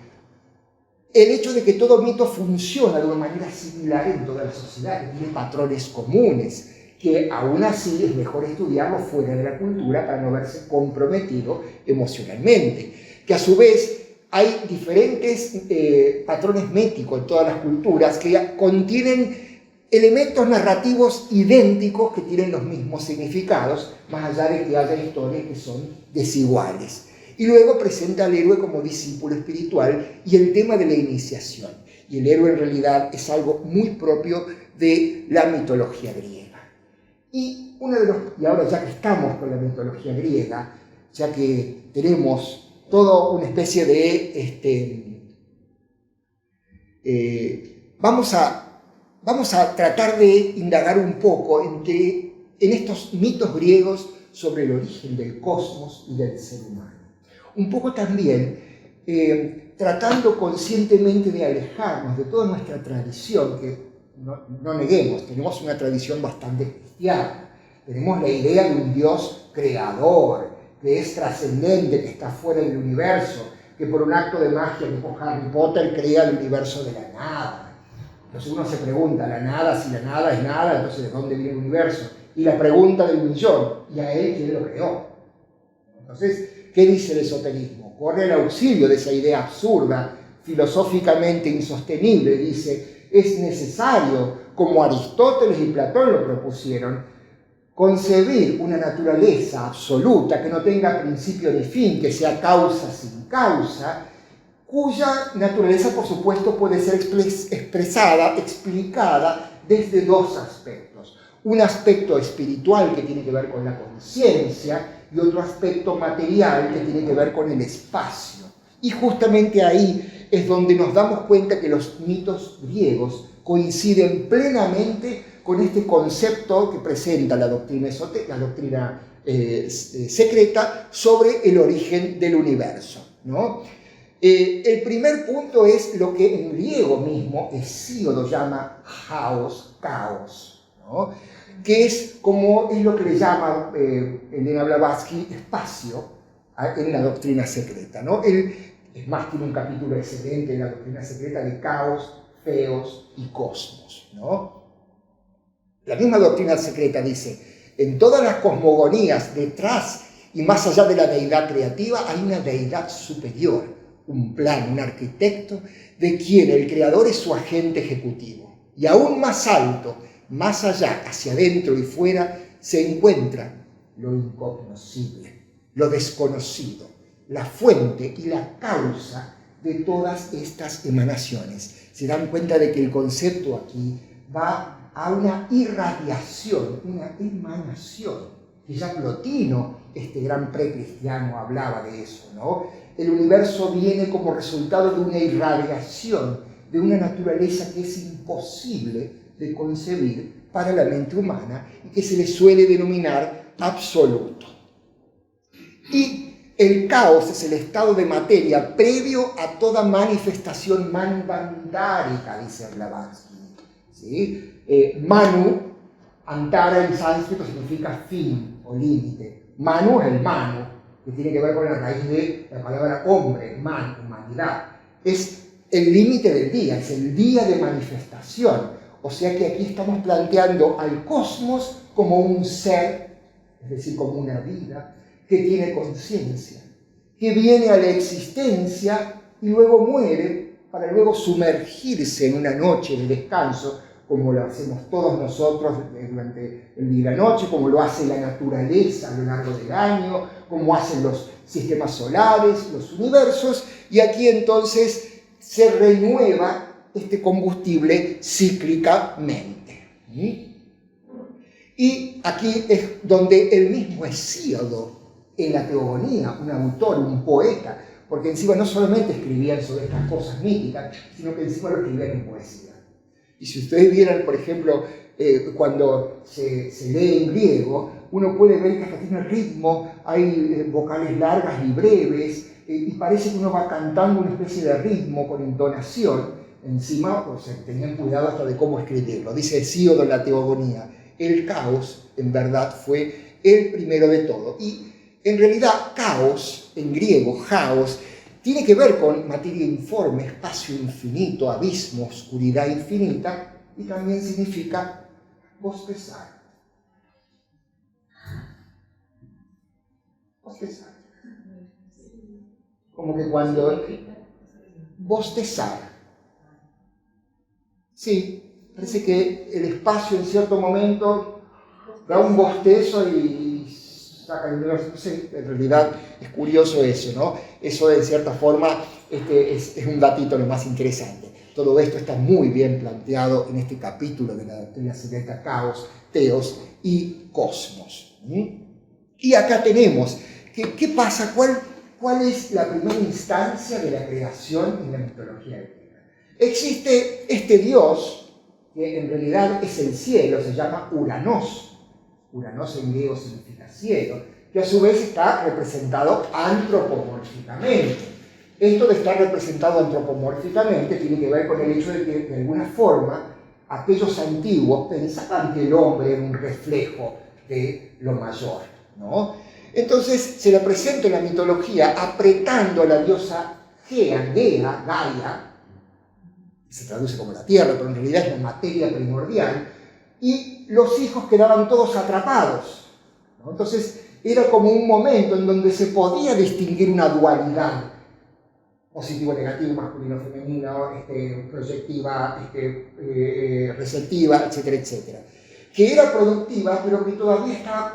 El hecho de que todo mito funciona de una manera similar en toda la sociedad, que tiene patrones comunes, que aún así es mejor estudiarlo fuera de la cultura para no verse comprometido emocionalmente. Que a su vez hay diferentes patrones míticos en todas las culturas que contienen elementos narrativos idénticos que tienen los mismos significados, más allá de que haya historias que son desiguales. Y luego presenta al héroe como discípulo espiritual y el tema de la iniciación. Y el héroe en realidad es algo muy propio de la mitología griega. Y ahora ya que estamos con la mitología griega, ya que tenemos toda una especie de... vamos a tratar de indagar un poco en estos mitos griegos sobre el origen del cosmos y del ser humano. Un poco también tratando conscientemente de alejarnos de toda nuestra tradición, que no neguemos, tenemos una tradición bastante cristiana. Tenemos la idea de un Dios creador, que es trascendente, que está fuera del universo, que por un acto de magia, tipo Harry Potter, crea el universo de la nada. Entonces uno se pregunta, si la nada es nada, entonces ¿de dónde viene el universo? Y la pregunta del millón, ¿y a él quién lo creó? Entonces, ¿qué dice el esoterismo? Corre al auxilio de esa idea absurda, filosóficamente insostenible, dice, es necesario, como Aristóteles y Platón lo propusieron, concebir una naturaleza absoluta que no tenga principio ni fin, que sea causa sin causa, cuya naturaleza, por supuesto, puede ser expresada, explicada desde dos aspectos. Un aspecto espiritual que tiene que ver con la conciencia y otro aspecto material que tiene que ver con el espacio. Y justamente ahí es donde nos damos cuenta que los mitos griegos coinciden plenamente con este concepto que presenta la doctrina secreta sobre el origen del universo, ¿no? El primer punto es lo que en griego mismo Hesíodo llama caos, ¿no? Que es lo que le llama Elena Blavatsky espacio en la doctrina secreta, ¿no? Él, es más, tiene un capítulo excelente en la doctrina secreta de caos, feos y cosmos, ¿no? La misma doctrina secreta dice, en todas las cosmogonías, detrás y más allá de la deidad creativa, hay una deidad superior, un plan, un arquitecto, de quien el creador es su agente ejecutivo. Y aún más alto, más allá, hacia adentro y fuera, se encuentra lo incognoscible, lo desconocido, la fuente y la causa de todas estas emanaciones. Se dan cuenta de que el concepto aquí va a una irradiación, una emanación, que ya Plotino, este gran precristiano, hablaba de eso, ¿no? El universo viene como resultado de una irradiación, de una naturaleza que es imposible de concebir para la mente humana y que se le suele denominar absoluto. Y el caos es el estado de materia previo a toda manifestación manvandárica, dice Blavatsky, ¿sí? Manu, Antara en sánscrito significa fin o límite. Manu es el manu, que tiene que ver con la raíz de la palabra hombre, man, humanidad. Es el límite del día, es el día de manifestación. O sea que aquí estamos planteando al cosmos como un ser, es decir, como una vida, que tiene conciencia, que viene a la existencia y luego muere para luego sumergirse en una noche de descanso, como lo hacemos todos nosotros durante el día y la noche, como lo hace la naturaleza a lo largo del año, como hacen los sistemas solares, los universos, y aquí entonces se renueva este combustible cíclicamente. Y aquí es donde el mismo Hesíodo, en la Teogonía, un autor, un poeta, porque encima no solamente escribían sobre estas cosas míticas, sino que encima lo escribían en poesía. Y si ustedes vieran, por ejemplo, cuando se lee en griego, uno puede ver que hasta tiene ritmo, hay vocales largas y breves, y parece que uno va cantando una especie de ritmo con entonación. Encima, o sea, tenían cuidado hasta de cómo escribirlo. Dice Hesíodo en la Teogonía, el caos, en verdad, fue el primero de todo. Y en realidad, caos, en griego, chaos, tiene que ver con materia informe, espacio infinito, abismo, oscuridad infinita, y también significa bostezar. Bostezar. Como que cuando... Bostezar. Sí, parece que el espacio en cierto momento da un bostezo y saca el universo. No sé, en realidad es curioso eso, ¿no? Eso de cierta forma es un datito lo más interesante. Todo esto está muy bien planteado en este capítulo de la doctrina secreta, caos, teos y cosmos. Y acá tenemos, ¿qué pasa? ¿Cuál es la primera instancia de la creación en la mitología griega? Existe este dios, que en realidad es el cielo, se llama Uranos. Uranos en griego significa cielo, que a su vez está representado antropomórficamente. Esto de estar representado antropomórficamente tiene que ver con el hecho de que, de alguna forma, aquellos antiguos pensaban que el hombre era un reflejo de lo mayor, ¿no? Entonces se le presenta en la mitología apretando a la diosa Gaia, se traduce como la tierra, pero en realidad es la materia primordial, y los hijos quedaban todos atrapados, ¿no? Entonces era como un momento en donde se podía distinguir una dualidad, positivo, negativo, masculino, femenino, proyectiva, receptiva, etcétera, etcétera, que era productiva, pero que todavía estaba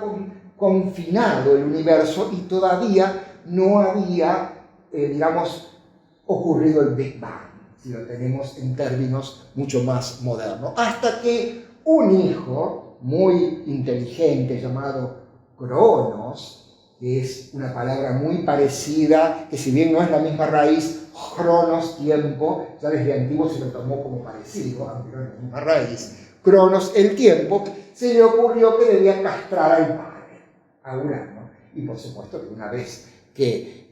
confinado el universo y todavía no había, digamos, ocurrido el Big Bang, si lo tenemos en términos mucho más modernos, hasta que un hijo muy inteligente llamado Cronos, que es una palabra muy parecida, que si bien no es la misma raíz, Cronos, tiempo, ya desde antiguo se lo tomó como parecido, aunque no es la misma raíz, Cronos, el tiempo, se le ocurrió que debía castrar al padre, a Urano, y por supuesto que una vez que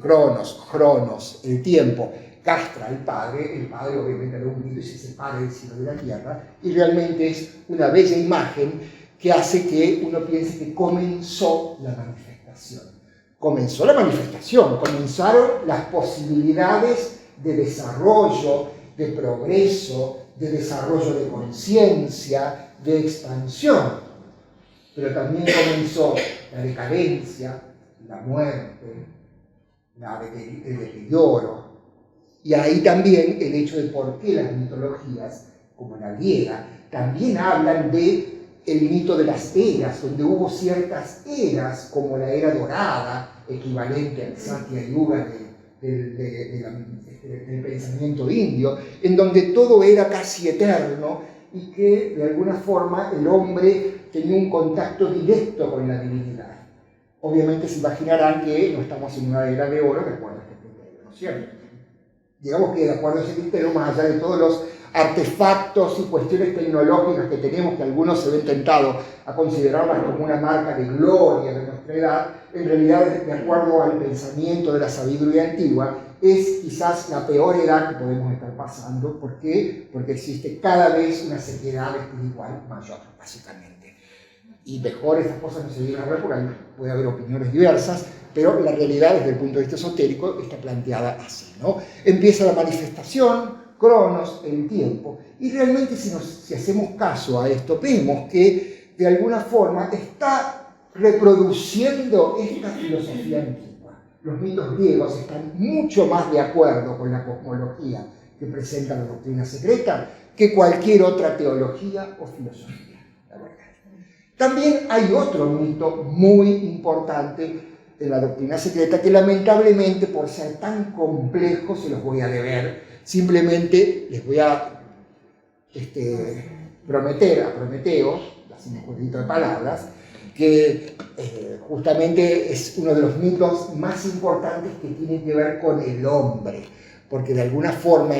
Cronos, el tiempo, castra al padre, el padre obviamente da un grito y se separa del cielo de la tierra, y realmente es una bella imagen que hace que uno piense que comenzó la manifestación. Comenzó la manifestación, comenzaron las posibilidades de desarrollo, de progreso, de desarrollo de conciencia, de expansión. Pero también comenzó la decadencia, la muerte, el deterioro. Y ahí también el hecho de por qué las mitologías, como la griega, también hablan de el mito de las eras, donde hubo ciertas eras, como la era dorada, equivalente al Satya Yuga del pensamiento indio, en donde todo era casi eterno y que de alguna forma el hombre tenía un contacto directo con la divinidad. Obviamente se imaginarán que no estamos en una era de oro de acuerdo a este criterio, ¿no es cierto? Digamos que de acuerdo a ese criterio, más allá de todos los artefactos y cuestiones tecnológicas que tenemos, que algunos se ven tentados a considerarlas como una marca de gloria de nuestra edad, en realidad, de acuerdo al pensamiento de la sabiduría antigua, es quizás la peor edad que podemos estar pasando. ¿Por qué? Porque existe cada vez una sequedad espiritual mayor, básicamente. Y mejor estas cosas no se llegan a ver porque puede haber opiniones diversas, pero la realidad desde el punto de vista esotérico está planteada así, ¿no? Empieza la manifestación, Cronos, el tiempo, y realmente si hacemos caso a esto, vemos que de alguna forma está reproduciendo esta filosofía antigua. Los mitos griegos están mucho más de acuerdo con la cosmología que presenta la doctrina secreta que cualquier otra teología o filosofía, la verdad. También hay otro mito muy importante de la doctrina secreta que lamentablemente, por ser tan complejo, se los voy a deber. Simplemente les voy a prometer a Prometeo, así un jueguito de palabras, que justamente es uno de los mitos más importantes que tiene que ver con el hombre, porque de alguna forma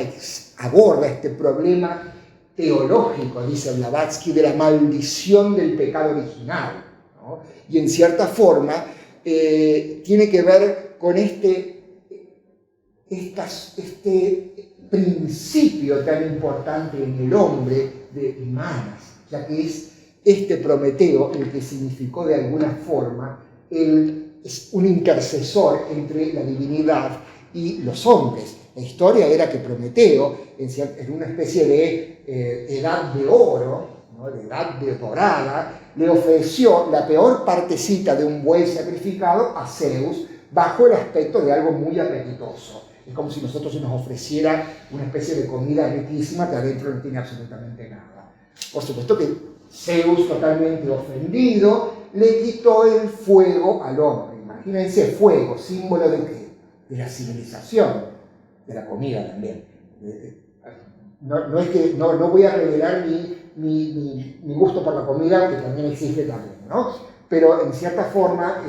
aborda este problema teológico, dice Blavatsky, de la maldición del pecado original, ¿no? Y en cierta forma tiene que ver con este principio tan importante en el hombre de Manas, ya que es este Prometeo el que significó de alguna forma es un intercesor entre la divinidad y los hombres. La historia era que Prometeo, en una especie de edad de oro, ¿no?, de edad de dorada, le ofreció la peor partecita de un buey sacrificado a Zeus bajo el aspecto de algo muy apetitoso. Es como si nosotros se nos ofreciera una especie de comida riquísima que adentro no tiene absolutamente nada. Por supuesto que Zeus, totalmente ofendido, le quitó el fuego al hombre. Imagínense, fuego, símbolo de ¿qué? De la civilización, de la comida también. No voy a revelar mi gusto por la comida, que también existe también, ¿no? Pero en cierta forma,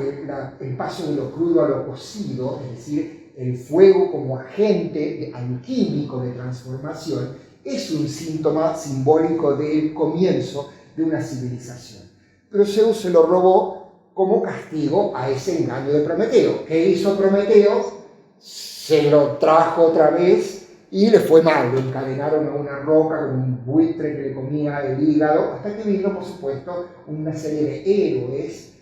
el paso de lo crudo a lo cocido, es decir, el fuego como agente alquímico de transformación, es un síntoma simbólico del comienzo de una civilización. Pero Zeus se lo robó como castigo a ese engaño de Prometeo. ¿Qué hizo Prometeo? Se lo trajo otra vez y le fue mal. Lo encadenaron a una roca con un buitre que le comía el hígado, hasta que vino, por supuesto, una serie de héroes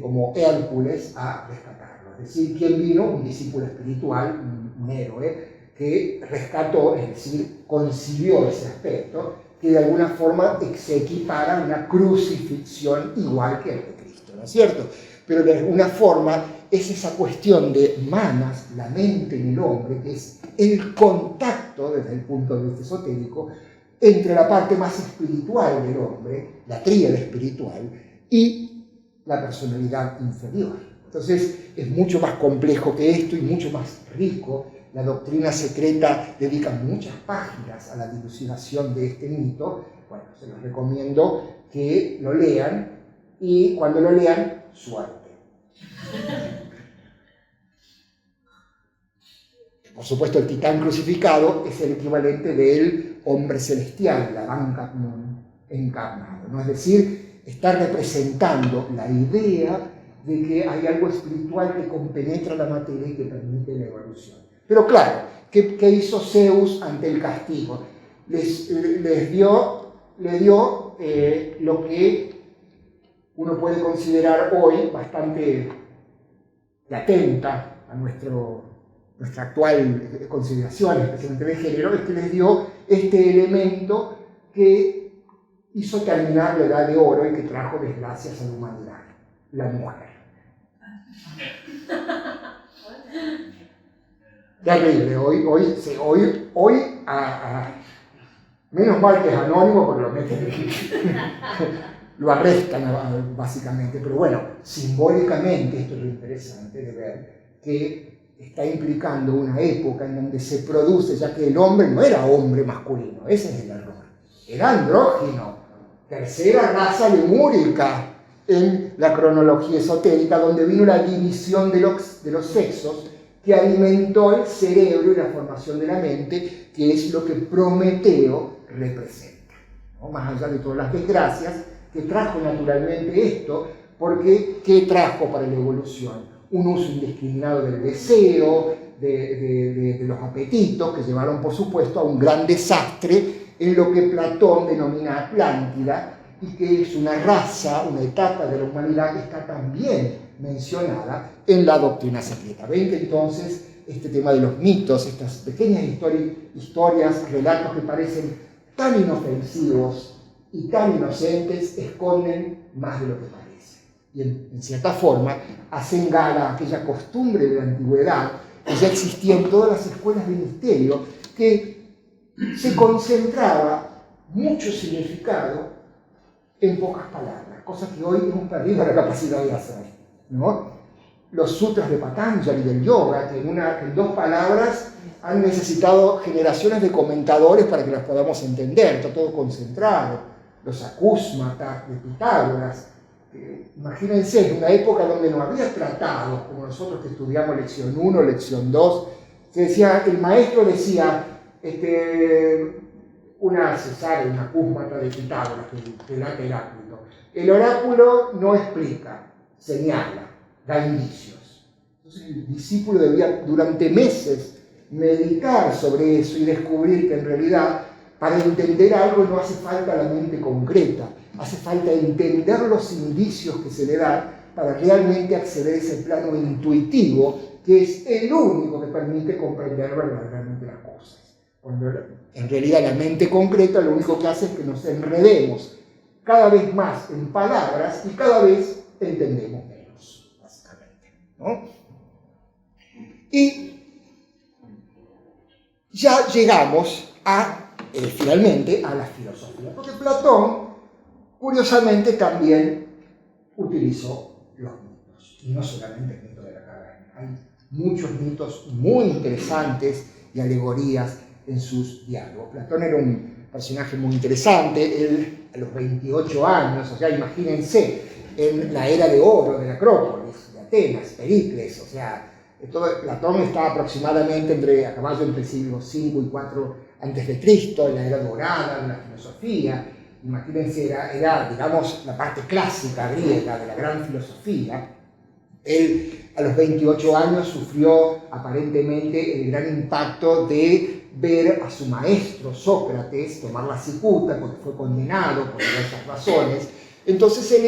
como Hércules a rescatarlo. Es decir, ¿quién vino? Un discípulo espiritual, un héroe, que rescató, es decir, concilió ese aspecto, que de alguna forma se equipara a una crucifixión igual que el de Cristo, ¿no es cierto? Pero de alguna forma es esa cuestión de manas, la mente en el hombre, que es el contacto, desde el punto de vista esotérico, entre la parte más espiritual del hombre, la tríada espiritual, y la personalidad inferior. Entonces es mucho más complejo que esto y mucho más rico. La doctrina secreta dedica muchas páginas a la dilucidación de este mito. Bueno, se los recomiendo que lo lean y cuando lo lean, suerte. Por supuesto, el titán crucificado es el equivalente del hombre celestial, la Ankh-Amnon encarnado, ¿no? Es decir, está representando la idea de que hay algo espiritual que compenetra la materia y que permite la evolución. Pero claro, ¿qué hizo Zeus ante el castigo? Le dio lo que uno puede considerar hoy bastante atenta a nuestra actual consideración, especialmente de género, es que les dio este elemento que hizo terminar la Edad de Oro y que trajo desgracias a la humanidad, la mujer. Terrible, hoy menos mal que es anónimo porque lo meten, lo arrestan básicamente, pero bueno, simbólicamente esto es lo interesante de ver que está implicando una época en donde se produce, ya que el hombre no era hombre masculino, ese es el error, era andrógino, tercera raza lemúrica en la cronología esotérica, donde vino la división de los sexos que alimentó el cerebro y la formación de la mente, que es lo que Prometeo representa, ¿no? Más allá de todas las desgracias que trajo naturalmente esto, porque ¿qué trajo para la evolución? Un uso indiscriminado del deseo, de los apetitos, que llevaron por supuesto a un gran desastre en lo que Platón denomina Atlántida, y que es una raza, una etapa de la humanidad que está también mencionada en la doctrina secreta. Ven que entonces este tema de los mitos, estas pequeñas historias, relatos que parecen tan inofensivos y tan inocentes, esconden más de lo que parece. Y en cierta forma hacen gala a aquella costumbre de la antigüedad que ya existía en todas las escuelas de misterio, que se concentraba mucho significado en pocas palabras, cosa que hoy hemos perdido la capacidad de hacer, ¿no? Los sutras de Patanjali del yoga, que en 2 palabras han necesitado generaciones de comentadores para que las podamos entender, está todo concentrado. Los acúsmatas de Pitágoras, imagínense, en una época donde no había tratados, como nosotros que estudiamos lección 1, lección 2, el maestro decía, una cesárea, una acúsmata de Pitágoras, que era Heráclito. El oráculo no explica, señala, da indicios. Entonces el discípulo debía durante meses meditar sobre eso y descubrir que en realidad para entender algo no hace falta la mente concreta, hace falta entender los indicios que se le dan para realmente acceder a ese plano intuitivo que es el único que permite comprender verdaderamente las cosas. Cuando en realidad la mente concreta lo único que hace es que nos enredemos cada vez más en palabras y cada vez entendemos menos, básicamente, ¿no? Y ya llegamos finalmente a la filosofía, porque Platón, curiosamente, también utilizó los mitos, y no solamente el mito de la caverna. Hay muchos mitos muy interesantes y alegorías en sus diálogos. Platón era un personaje muy interesante. Él, a los 28 años, o sea, imagínense, en la era de oro de la Acrópolis, de Atenas, Pericles, o sea, Platón está aproximadamente a caballo entre siglos 5 y 4 antes de Cristo, en la era dorada de la filosofía. Imagínense, era, digamos, la parte clásica griega de la gran filosofía. Él, a los 28 años, sufrió aparentemente el gran impacto de ver a su maestro Sócrates tomar la cicuta porque fue condenado por diversas razones. Entonces él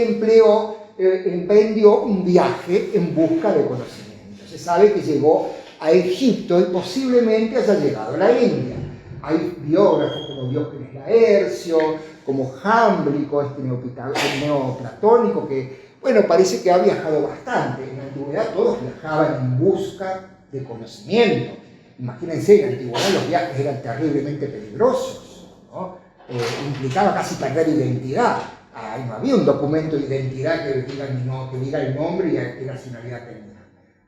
emprendió un viaje en busca de conocimiento. Se sabe que llegó a Egipto y posiblemente haya llegado a la India. Hay biógrafos como Diógenes Laercio, como Jámblico, este neoplatónico, que, bueno, parece que ha viajado bastante. En la antigüedad todos viajaban en busca de conocimiento. Imagínense, en la antigüedad los viajes eran terriblemente peligrosos, ¿no? Implicaba casi perder identidad. No había un documento de identidad que diga el nombre y qué nacionalidad tenía.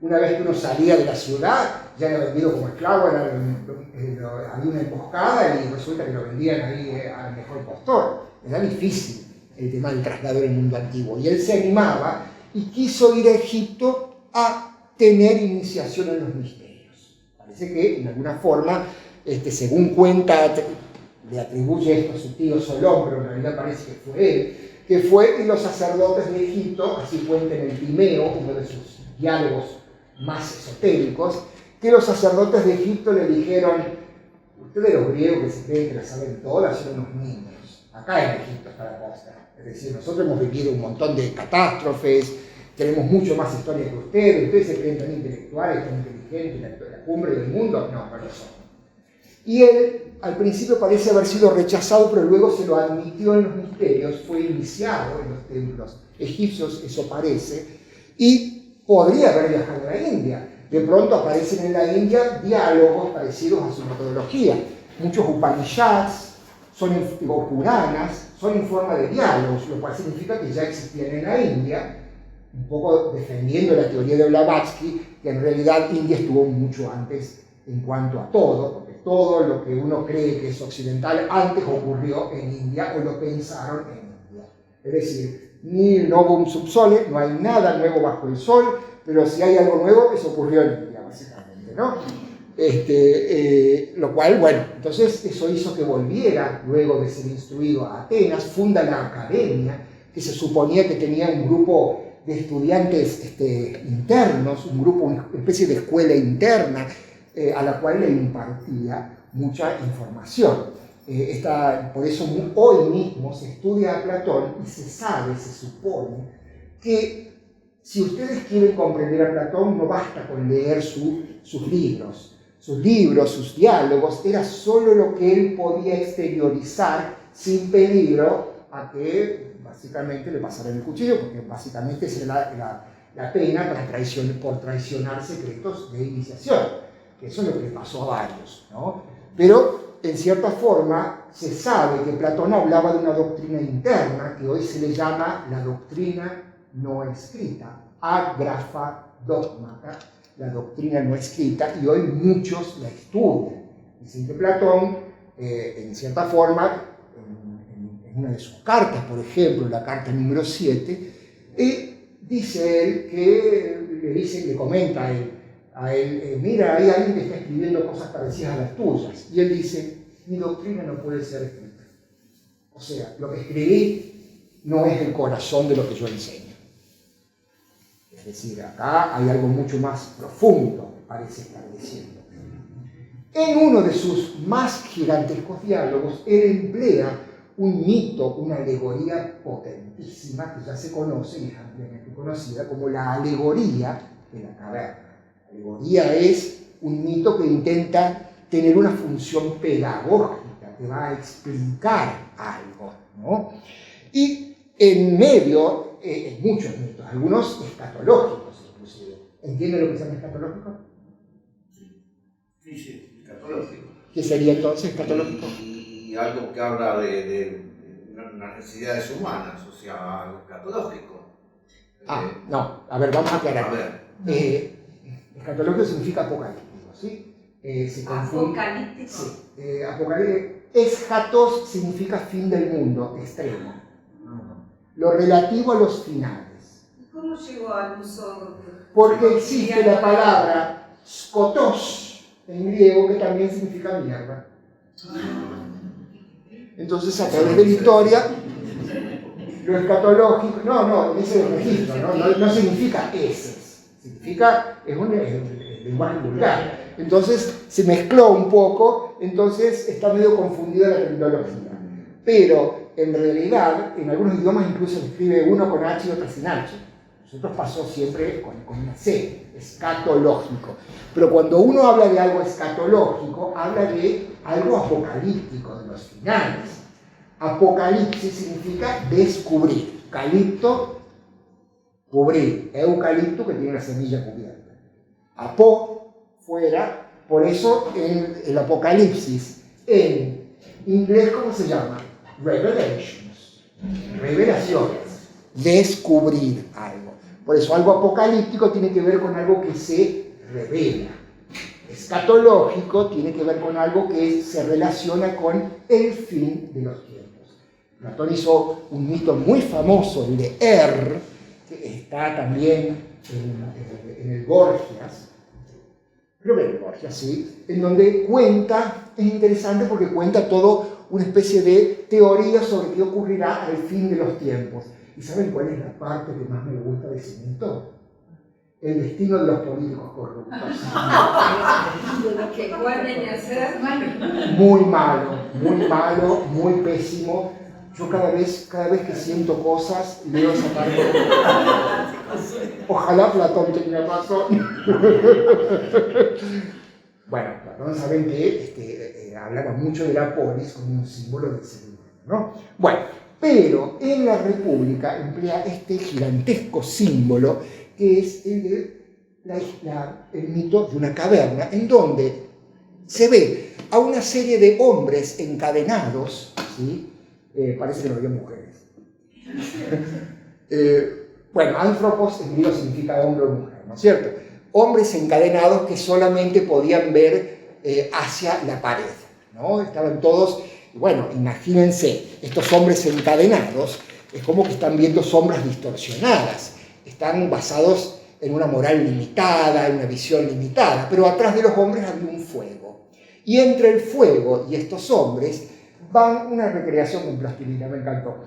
Una vez que uno salía de la ciudad, ya era vendido como esclavo, había una emboscada y resulta que lo vendían ahí al mejor postor. Era difícil el tema del traslado en el mundo antiguo. Y él se animaba y quiso ir a Egipto a tener iniciación en los misterios. Parece que, en alguna forma, según cuenta, le atribuye esto a su tío Solón, pero en realidad parece que fue él, que fue y los sacerdotes de Egipto, así cuenta en el Timeo, uno de sus diálogos más esotéricos, que los sacerdotes de Egipto le dijeron: ustedes los griegos que se creen que la saben todas son unos niños, acá en Egipto está la costa. Es decir, nosotros hemos vivido un montón de catástrofes, tenemos mucho más historia que ustedes se creen tan intelectuales, tan inteligentes, la cumbre del mundo, no lo son. Y él, al principio parece haber sido rechazado, pero luego se lo admitió en los misterios, fue iniciado en los templos egipcios, eso parece, y podría haber viajado a la India. De pronto aparecen en la India diálogos parecidos a su metodología. Muchos Upanishads o Puranas son en forma de diálogos, lo cual significa que ya existían en la India, un poco defendiendo la teoría de Blavatsky, que en realidad India estuvo mucho antes en cuanto a todo, porque todo lo que uno cree que es occidental antes ocurrió en India o lo pensaron en India. Es decir, nil novum sub sole, no hay nada nuevo bajo el sol, pero si hay algo nuevo, eso ocurrió en India, básicamente, ¿no? Lo cual, bueno, entonces eso hizo que volviera, luego de ser instruido a Atenas, funda la academia, que se suponía que tenía un grupo de estudiantes internos, una especie de escuela interna, a la cual le impartía mucha información. Por eso hoy mismo se estudia a Platón y se supone, que si ustedes quieren comprender a Platón, no basta con leer sus libros, sus diálogos, era solo lo que él podía exteriorizar sin peligro a que básicamente le pasaran el cuchillo, porque básicamente esa era la pena por traicionar secretos de iniciación. Eso es lo que le pasó a varios, ¿no? Pero, en cierta forma, se sabe que Platón hablaba de una doctrina interna que hoy se le llama la doctrina no escrita, agrafa dogmata, la doctrina no escrita, y hoy muchos la estudian. Dicen que Platón, en cierta forma, en una de sus cartas, por ejemplo, la carta número 7, dice él que le comenta a él, mira, hay alguien que está escribiendo cosas parecidas a las tuyas. Y él dice: mi doctrina no puede ser escrita. O sea, lo que escribí no es el corazón de lo que yo enseño. Es decir, acá hay algo mucho más profundo, parece estar diciendo. En uno de sus más gigantescos diálogos, él emplea un mito, una alegoría potentísima que ya se conoce y es ampliamente conocida como la alegoría de la caverna. La alegoría es un mito que intenta tener una función pedagógica, que va a explicar algo, ¿no? Y en medio, muchos mitos, algunos escatológicos inclusive. ¿Entienden lo que se llama escatológico? Sí, escatológico. ¿Qué sería entonces escatológico? Y algo que habla de unas necesidades humanas, o sea, algo escatológico. No, a ver, vamos a aclarar. A ver. Escatológico significa apocalíptico, ¿sí? Apocalíptico. Sí, apocalíptico. Eschatos significa fin del mundo, extremo. Lo relativo a los finales. ¿Y cómo llegó al uso? Porque existe la palabra skotos en griego, que también significa mierda. Entonces, a través de la historia, lo escatológico, en ese registro, no significa heces, significa, es un lenguaje vulgar. Entonces, se mezcló un poco, entonces está medio confundida la terminología. Pero, en realidad, en algunos idiomas incluso se escribe uno con H y otro sin H. Nosotros pasó siempre con una C. escatológico. Pero cuando uno habla de algo escatológico, habla de algo apocalíptico, de los finales. Apocalipsis significa descubrir. Calipto, cubrir. Eucalipto, que tiene la semilla cubierta. Apo, fuera. Por eso el Apocalipsis, en inglés, ¿cómo se llama? Revelations. Revelaciones. Descubrir algo. Por eso algo apocalíptico tiene que ver con algo que se revela. Escatológico tiene que ver con algo que se relaciona con el fin de los tiempos. Platón hizo un mito muy famoso, el de que está también en el Gorgias, creo que en el Gorgias, sí, en donde cuenta, es interesante porque cuenta todo una especie de teoría sobre qué ocurrirá al fin de los tiempos. ¿Y saben cuál es la parte que más me gusta de ese mito? El destino de los políticos corruptos. Que pueden hacer Muy malo, muy pésimo. Yo cada vez que siento cosas, leo esa parte. Ojalá Platón tenía razón. Bueno, Platón, saben que hablaba mucho de la polis como un símbolo del ser humano, ¿no? Bueno, pero en la República emplea este gigantesco símbolo que es el mito de una caverna, en donde se ve a una serie de hombres encadenados, ¿sí? Parece que no había mujeres. Bueno, anthropos en griego significa hombre o mujer, ¿no es cierto? Hombres encadenados que solamente podían ver hacia la pared, ¿no? Estaban todos, bueno, imagínense, estos hombres encadenados, es como que están viendo sombras distorsionadas, están basados en una moral limitada, en una visión limitada, pero atrás de los hombres había un fuego. Y entre el fuego y estos hombres van una recreación con plastilina, me encantó.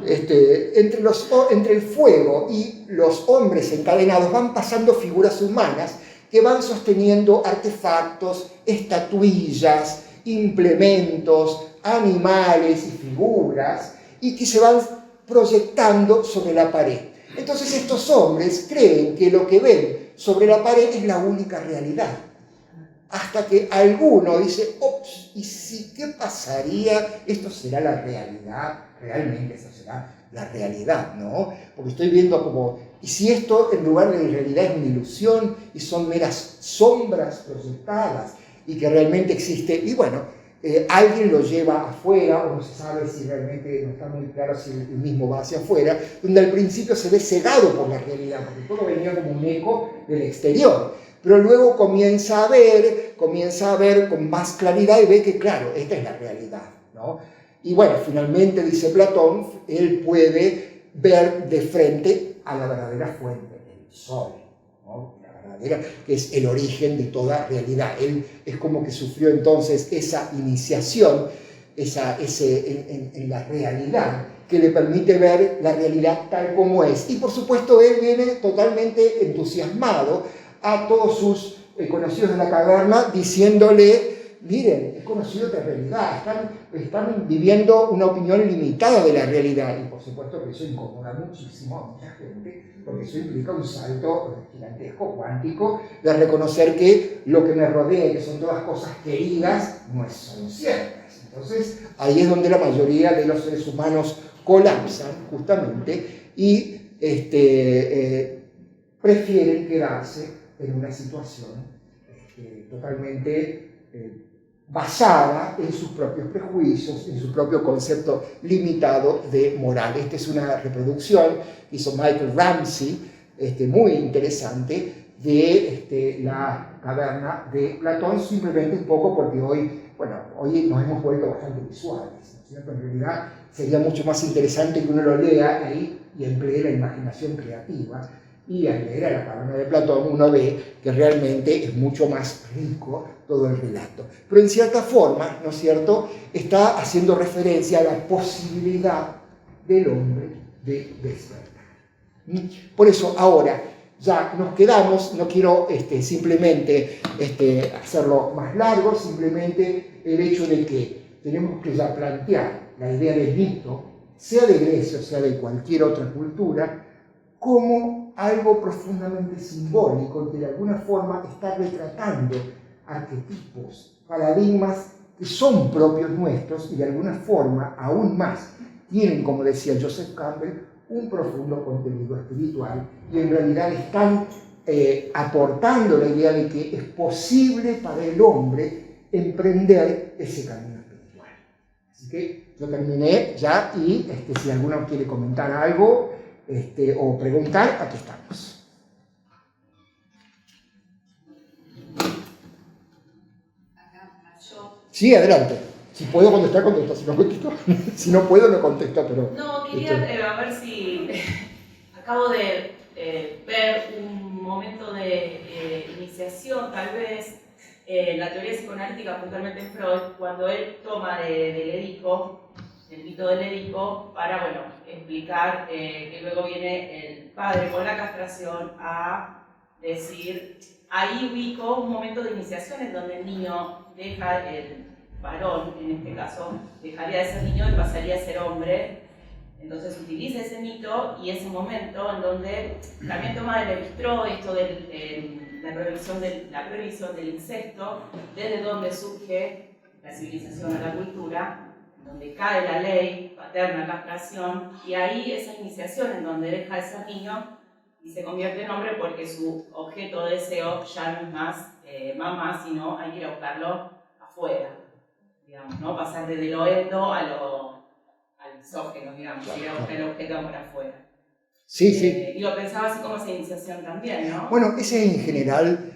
Entre el fuego y los hombres encadenados van pasando figuras humanas que van sosteniendo artefactos, estatuillas, implementos, animales y figuras, y que se van proyectando sobre la pared. Entonces estos hombres creen que lo que ven sobre la pared es la única realidad. Hasta que alguno dice, ops, ¿y si qué pasaría? Esto será la realidad, realmente esto será la realidad, ¿no? Porque estoy viendo como, ¿y si esto en lugar de realidad es una ilusión y son meras sombras proyectadas y que realmente existe? Y bueno, alguien lo lleva afuera, o no se sabe si realmente, no está muy claro si el mismo va hacia afuera, donde al principio se ve cegado por la realidad, porque todo venía como un eco del exterior. Pero luego comienza a ver con más claridad y ve que, claro, esta es la realidad, ¿no? Y bueno, finalmente, dice Platón, él puede ver de frente a la verdadera fuente, el sol, ¿no? La verdadera, que es el origen de toda realidad. Él es como que sufrió entonces esa iniciación en la realidad, que le permite ver la realidad tal como es. Y por supuesto, él viene totalmente entusiasmado a todos sus conocidos de la caverna, diciéndole, miren, he conocido otra realidad, están viviendo una opinión limitada de la realidad, y por supuesto que eso incomoda muchísimo a mucha gente, porque eso implica un salto gigantesco, cuántico, de reconocer que lo que me rodea, que son todas cosas queridas, no son ciertas. Entonces, ahí es donde la mayoría de los seres humanos colapsan, justamente, y prefieren quedarse en una situación totalmente basada en sus propios prejuicios, en su propio concepto limitado de moral. Esta es una reproducción que hizo Michael Ramsey, muy interesante, de la caverna de Platón, simplemente un poco porque hoy nos hemos vuelto bastante visuales, ¿no es cierto? En realidad sería mucho más interesante que uno lo lea ahí y emplee la imaginación creativa. Y al leer a la caverna de Platón uno ve que realmente es mucho más rico todo el relato. Pero en cierta forma, ¿no es cierto?, está haciendo referencia a la posibilidad del hombre de despertar. Por eso ahora ya nos quedamos, no quiero simplemente hacerlo más largo, simplemente el hecho de que tenemos que ya plantear la idea del mito, sea de Grecia o sea de cualquier otra cultura, como algo profundamente simbólico que de alguna forma está retratando arquetipos, paradigmas que son propios nuestros y de alguna forma, aún más, tienen, como decía Joseph Campbell, un profundo contenido espiritual y en realidad están aportando la idea de que es posible para el hombre emprender ese camino espiritual. Así que yo terminé ya y si alguno quiere comentar algo o preguntar, aquí estamos. Sí, adelante. Si puedo contestar, contesto. Si no contesto, si no puedo, no contesto. Pero, no, quería a ver si acabo de ver un momento de iniciación, tal vez, la teoría psicoanalítica, puntualmente en Freud, cuando él toma del Edipo, el mito del Edipo, para, bueno, explicar que luego viene el padre con la castración a decir, ahí ubico un momento de iniciación en donde el niño deja, el varón en este caso, dejaría de ser niño y pasaría a ser hombre. Entonces utiliza ese mito y ese momento en donde también toma de Levi-Strauss esto de la prohibición del incesto, desde donde surge la civilización o la cultura, donde cae la ley, paterna castración, y ahí esa iniciación en donde deja de ser niño y se convierte en hombre porque su objeto de deseo ya no es más mamá, sino hay que ir a buscarlo afuera, digamos, ¿no? Pasar desde lo endo al exógeno, digamos, ir a buscar el objeto por afuera. Sí, sí. Y lo pensaba así como esa iniciación también, ¿no? Bueno, ese es en general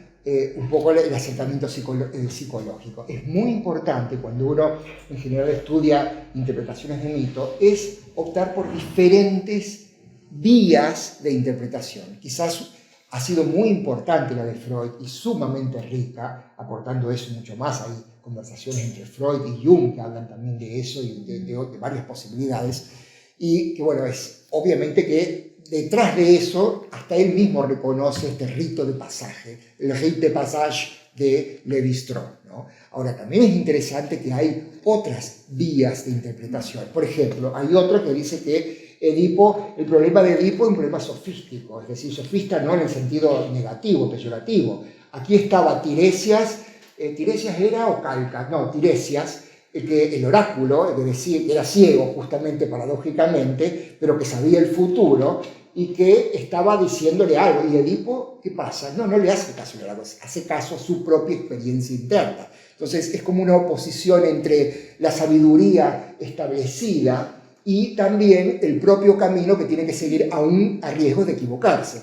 un poco el acercamiento psicológico. Es muy importante cuando uno en general estudia interpretaciones de mito, es optar por diferentes vías de interpretación. Quizás ha sido muy importante la de Freud y sumamente rica, aportando eso mucho más. Hay conversaciones entre Freud y Jung que hablan también de eso y de varias posibilidades. Y que bueno, es obviamente que detrás de eso, hasta él mismo reconoce este rito de pasaje, el rite de passage de Levi-Strauss, ¿no? Ahora, también es interesante que hay otras vías de interpretación. Por ejemplo, hay otro que dice que Edipo, el problema de Edipo es un problema sofístico, es decir, sofista no en el sentido negativo, peyorativo. Aquí estaba Tiresias, ¿Tiresias era o Calcas? No, Tiresias, el oráculo, que decía que era ciego justamente paradójicamente, pero que sabía el futuro y que estaba diciéndole algo. Y Edipo, ¿qué pasa? No le hace caso a algo, hace caso a su propia experiencia interna. Entonces es como una oposición entre la sabiduría establecida y también el propio camino que tiene que seguir aún a riesgo de equivocarse,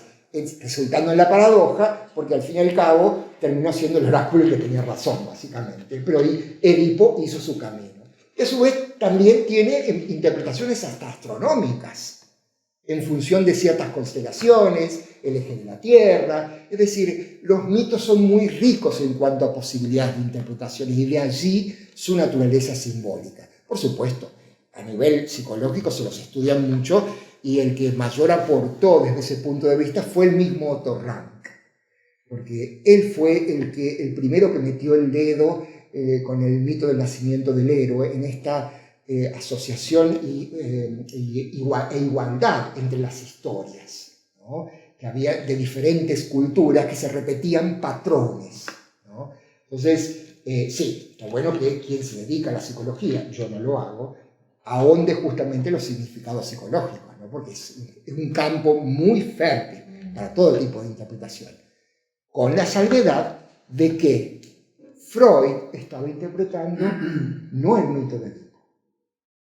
resultando en la paradoja, porque al fin y al cabo terminó siendo el oráculo el que tenía razón, básicamente. Pero Edipo hizo su camino. Y a su vez también tiene interpretaciones hasta astronómicas, en función de ciertas constelaciones, el eje de la Tierra. Es decir, los mitos son muy ricos en cuanto a posibilidades de interpretaciones y de allí su naturaleza simbólica. Por supuesto, a nivel psicológico se los estudian mucho y el que mayor aportó desde ese punto de vista fue el mismo Otto Rank, porque él fue el primero que metió el dedo con el mito del nacimiento del héroe en esta asociación e igualdad entre las historias, ¿no? Que había de diferentes culturas que se repetían patrones, ¿no? Entonces, sí, está bueno que quien se dedica a la psicología, yo no lo hago, ahonde justamente los significados psicológicos, ¿no? Porque es un campo muy fértil para todo tipo de interpretación, con la salvedad de que Freud estaba interpretando no el mito de Edipo,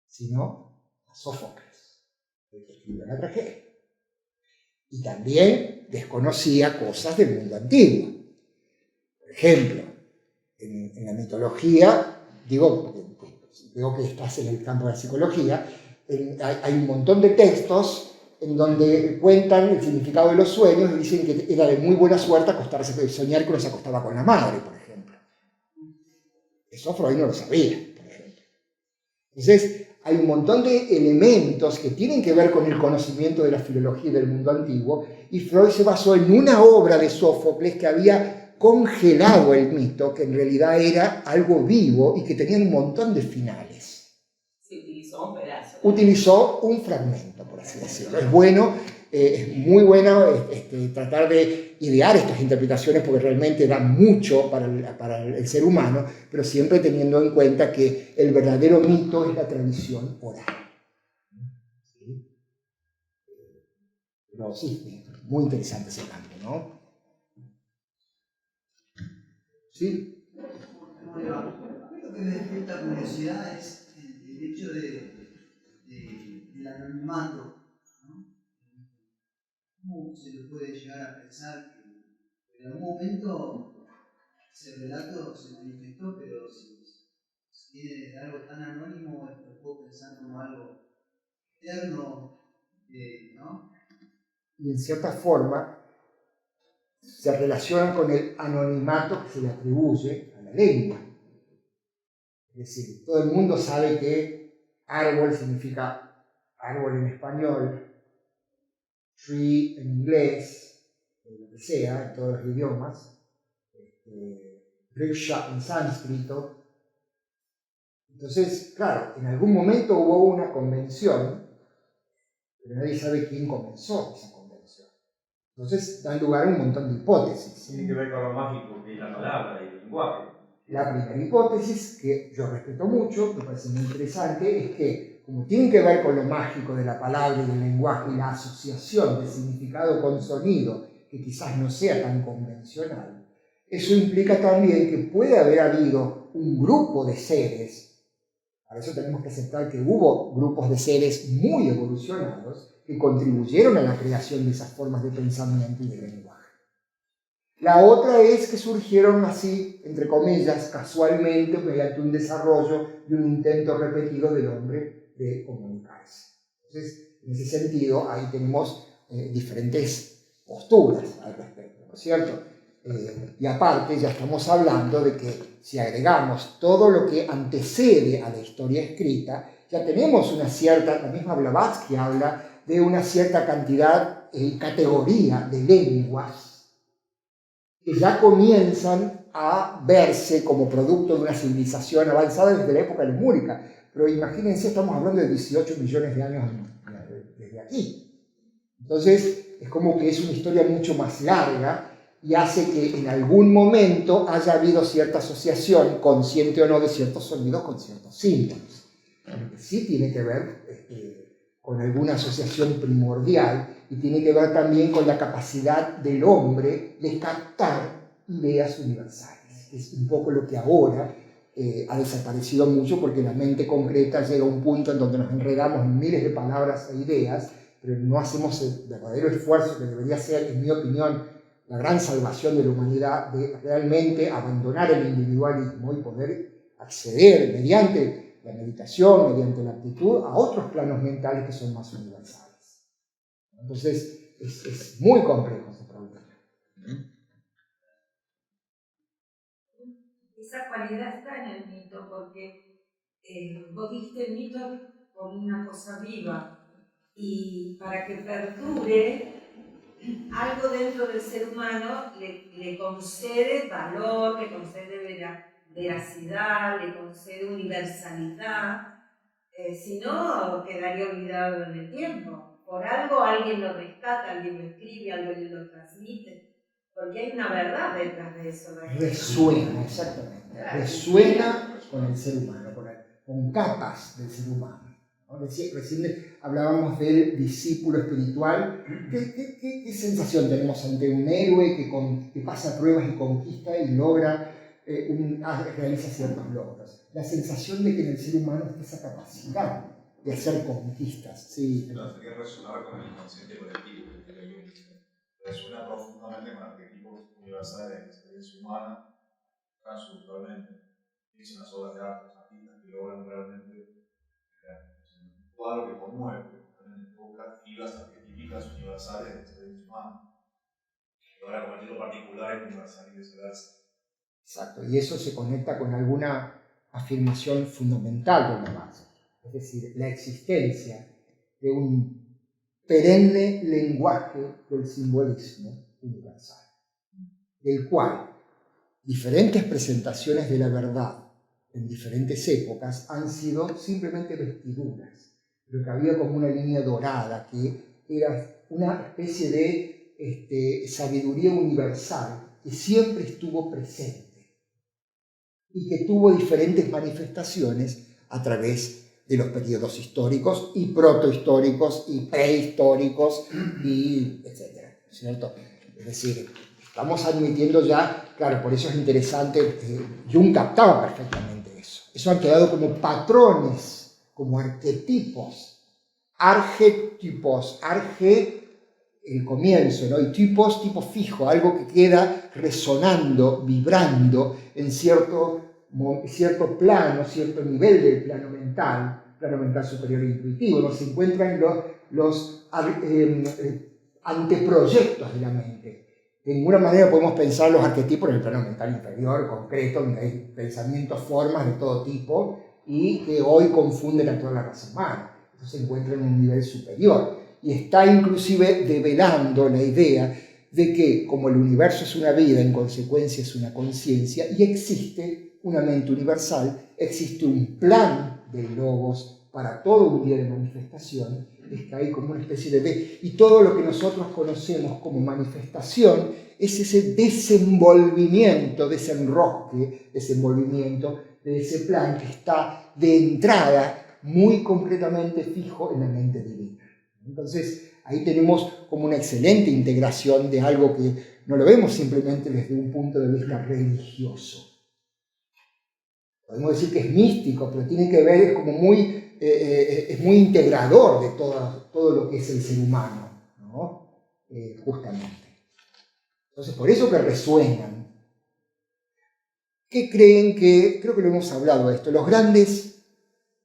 sino a Sófocles, el que escribió la tragedia. Y también desconocía cosas del mundo antiguo. Por ejemplo, en la mitología, digo que estás en el campo de la psicología, hay un montón de textos en donde cuentan el significado de los sueños y dicen que era de muy buena suerte soñar que uno se acostaba con la madre, por ejemplo. Eso Freud no lo sabía, por ejemplo. Entonces, hay un montón de elementos que tienen que ver con el conocimiento de la filología del mundo antiguo, y Freud se basó en una obra de Sófocles que había congelado el mito, que en realidad era algo vivo y que tenía un montón de finales. Se utilizó un pedazo. Utilizó un fragmento, por así decirlo. Es bueno es muy bueno tratar de idear estas interpretaciones porque realmente dan mucho para el ser humano, pero siempre teniendo en cuenta que el verdadero mito es la tradición oral. ¿Sí? Pero sí, muy interesante ese campo, ¿no? ¿Sí? Bueno, lo que me despierta curiosidad es el hecho del anonimato, ¿no? ¿Cómo se le puede llegar a pensar que en algún momento ese relato se manifestó, pero si viene de algo tan anónimo, lo puedo pensar como algo eterno, ¿no? Y en cierta forma se relaciona con el anonimato que se le atribuye a la lengua. Es decir, todo el mundo sabe que árbol significa árbol en español, tree en inglés, lo que sea, en todos los idiomas, riksha en sánscrito. Entonces, claro, en algún momento hubo una convención, pero nadie sabe quién comenzó esa convención. Entonces, dan lugar a un montón de hipótesis. Tiene que ver con lo mágico que es la palabra y el lenguaje. La primera hipótesis, que yo respeto mucho, me parece muy interesante, es que, como tiene que ver con lo mágico de la palabra y del lenguaje y la asociación de significado con sonido, que quizás no sea tan convencional, eso implica también que puede haber habido un grupo de seres, para eso tenemos que aceptar que hubo grupos de seres muy evolucionados que contribuyeron a la creación de esas formas de pensamiento y de lenguaje. La otra es que surgieron así, entre comillas, casualmente, mediante un desarrollo y un intento repetido del hombre de comunicarse. Entonces, en ese sentido, ahí tenemos diferentes posturas al respecto, ¿no es cierto? Y aparte, ya estamos hablando de que si agregamos todo lo que antecede a la historia escrita, ya tenemos una cierta, la misma Blavatsky habla de una cierta cantidad y categoría de lenguas que ya comienzan a verse como producto de una civilización avanzada desde la época lemúrica. Pero imagínense, estamos hablando de 18 millones de años desde aquí. Entonces, es como que es una historia mucho más larga y hace que en algún momento haya habido cierta asociación, consciente o no, de ciertos sonidos con ciertos símbolos. Lo que sí tiene que ver con alguna asociación primordial y tiene que ver también con la capacidad del hombre de captar ideas universales. Es un poco lo que ahora ha desaparecido mucho porque la mente concreta llega a un punto en donde nos enredamos en miles de palabras e ideas, pero no hacemos el verdadero esfuerzo que debería ser, en mi opinión, la gran salvación de la humanidad, de realmente abandonar el individualismo y poder acceder mediante la meditación, mediante la actitud, a otros planos mentales que son más universales. Entonces, es muy complejo ese problema. Esa cualidad está en el mito, porque vos viste el mito como una cosa viva, y para que perdure, algo dentro del ser humano le concede valor, le concede veracidad, le concede universalidad, si no quedaría olvidado en el tiempo. Por algo alguien lo rescata, alguien lo escribe, alguien lo transmite, porque hay una verdad detrás de eso. Resuena, exactamente. Resuena con el ser humano, con capas del ser humano. ¿No? Recién hablábamos del discípulo espiritual. ¿Qué sensación tenemos ante un héroe que pasa pruebas y conquista y logra, realiza ciertos logros? La sensación de que en el ser humano está esa capacidad de hacer conquistas. Sí. Claro, hay que resonar con el inconsciente colectivo, resuena profundamente con arquetipos universales de la experiencia humana, absolutamente. Es una obras de arte, los artistas que logran realmente un cuadro que conmueve, realmente toca fibras arquetípicas universales de la experiencia humana. Logra convertirlo particular en universal y viceversa. Exacto, y eso se conecta con alguna afirmación fundamental de la base. Es decir, la existencia de un perenne lenguaje del simbolismo universal, del cual diferentes presentaciones de la verdad en diferentes épocas han sido simplemente vestiduras, pero que había como una línea dorada que era una especie de sabiduría universal que siempre estuvo presente y que tuvo diferentes manifestaciones a través de los periodos históricos y protohistóricos y prehistóricos y etcétera, ¿cierto? Es decir, estamos admitiendo ya, claro, por eso es interesante, Jung captaba perfectamente eso. Eso han quedado como patrones, como arquetipos, argetipos, el comienzo, ¿no? Y tipos, tipo fijo, algo que queda resonando, vibrando en cierto plano, cierto nivel del plano mental superior e intuitivo, donde se encuentran los anteproyectos de la mente. De ninguna manera podemos pensar los arquetipos en el plano mental inferior, concreto, donde hay pensamientos, formas de todo tipo y que hoy confunden a toda la raza humana. Eso se encuentra en un nivel superior y está inclusive develando la idea de que como el universo es una vida, en consecuencia es una conciencia y existe una mente universal, existe un plan de logos para todo un día de manifestación, está ahí como una especie de... Y todo lo que nosotros conocemos como manifestación es ese desenvolvimiento, desenvolvimiento de ese plan que está de entrada muy concretamente fijo en la mente divina. Entonces, ahí tenemos como una excelente integración de algo que no lo vemos simplemente desde un punto de vista religioso. Podemos decir que es místico, pero tiene que ver, es como es muy integrador de todo lo que es el ser humano, ¿no? Justamente. Entonces, por eso que resuenan. ¿Qué creen que, creo que lo hemos hablado de esto, los grandes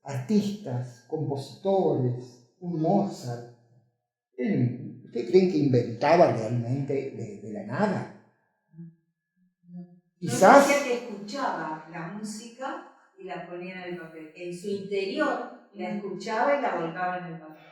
artistas, compositores, un Mozart, ¿ustedes creen que inventaba realmente de la nada? Quizás no decía que escuchaba la música y la ponía en el papel. En su interior la escuchaba y la volcaba en el papel.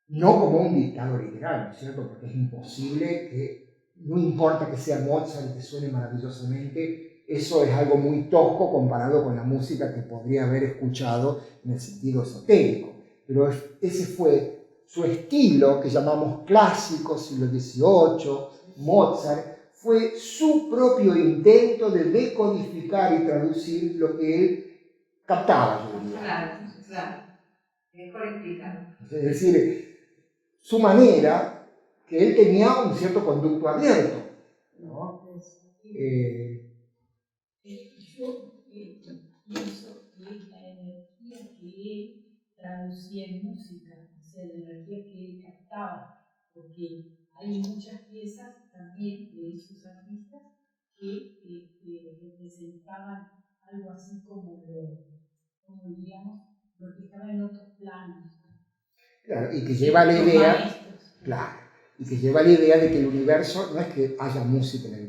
No como un dictado literal, ¿no es cierto? Porque es imposible que, no importa que sea Mozart y que suene maravillosamente, eso es algo muy tosco comparado con la música que podría haber escuchado en el sentido esotérico. Pero ese fue su estilo, que llamamos clásico, siglo XVIII, Mozart, fue su propio intento de decodificar y traducir lo que él captaba, yo diría. Claro. Mejor explicado. Es decir, su manera, que él tenía un cierto conducto abierto, ¿no? Yo pienso que la energía que él traducía en música, o sea, la energía que él captaba, porque hay muchas piezas también de esos artistas que representaban algo así como digamos, lo que estaba en otros planos. Claro, y que lleva la idea, claro, y que lleva la idea de que el universo no es que haya música en el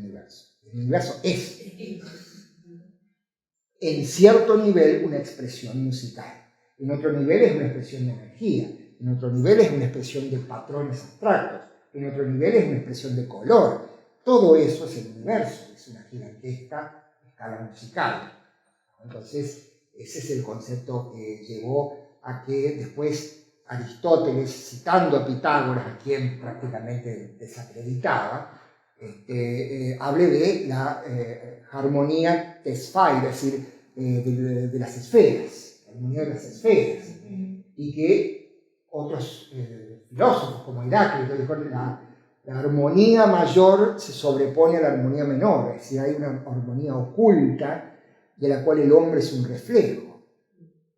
universo es en cierto nivel una expresión musical, en otro nivel es una expresión de energía, en otro nivel es una expresión de patrones abstractos, en otro nivel es una expresión de color. Todo eso es el universo, es una gigantesca escala musical. Entonces, ese es el concepto que llevó a que después Aristóteles, citando a Pitágoras, a quien prácticamente desacreditaba, hable de la armonía tesfaira, es decir, de las esferas, la armonía de las esferas, y que otros filósofos como Heráclito dijo la armonía mayor se sobrepone a la armonía menor, es decir, hay una armonía oculta de la cual el hombre es un reflejo.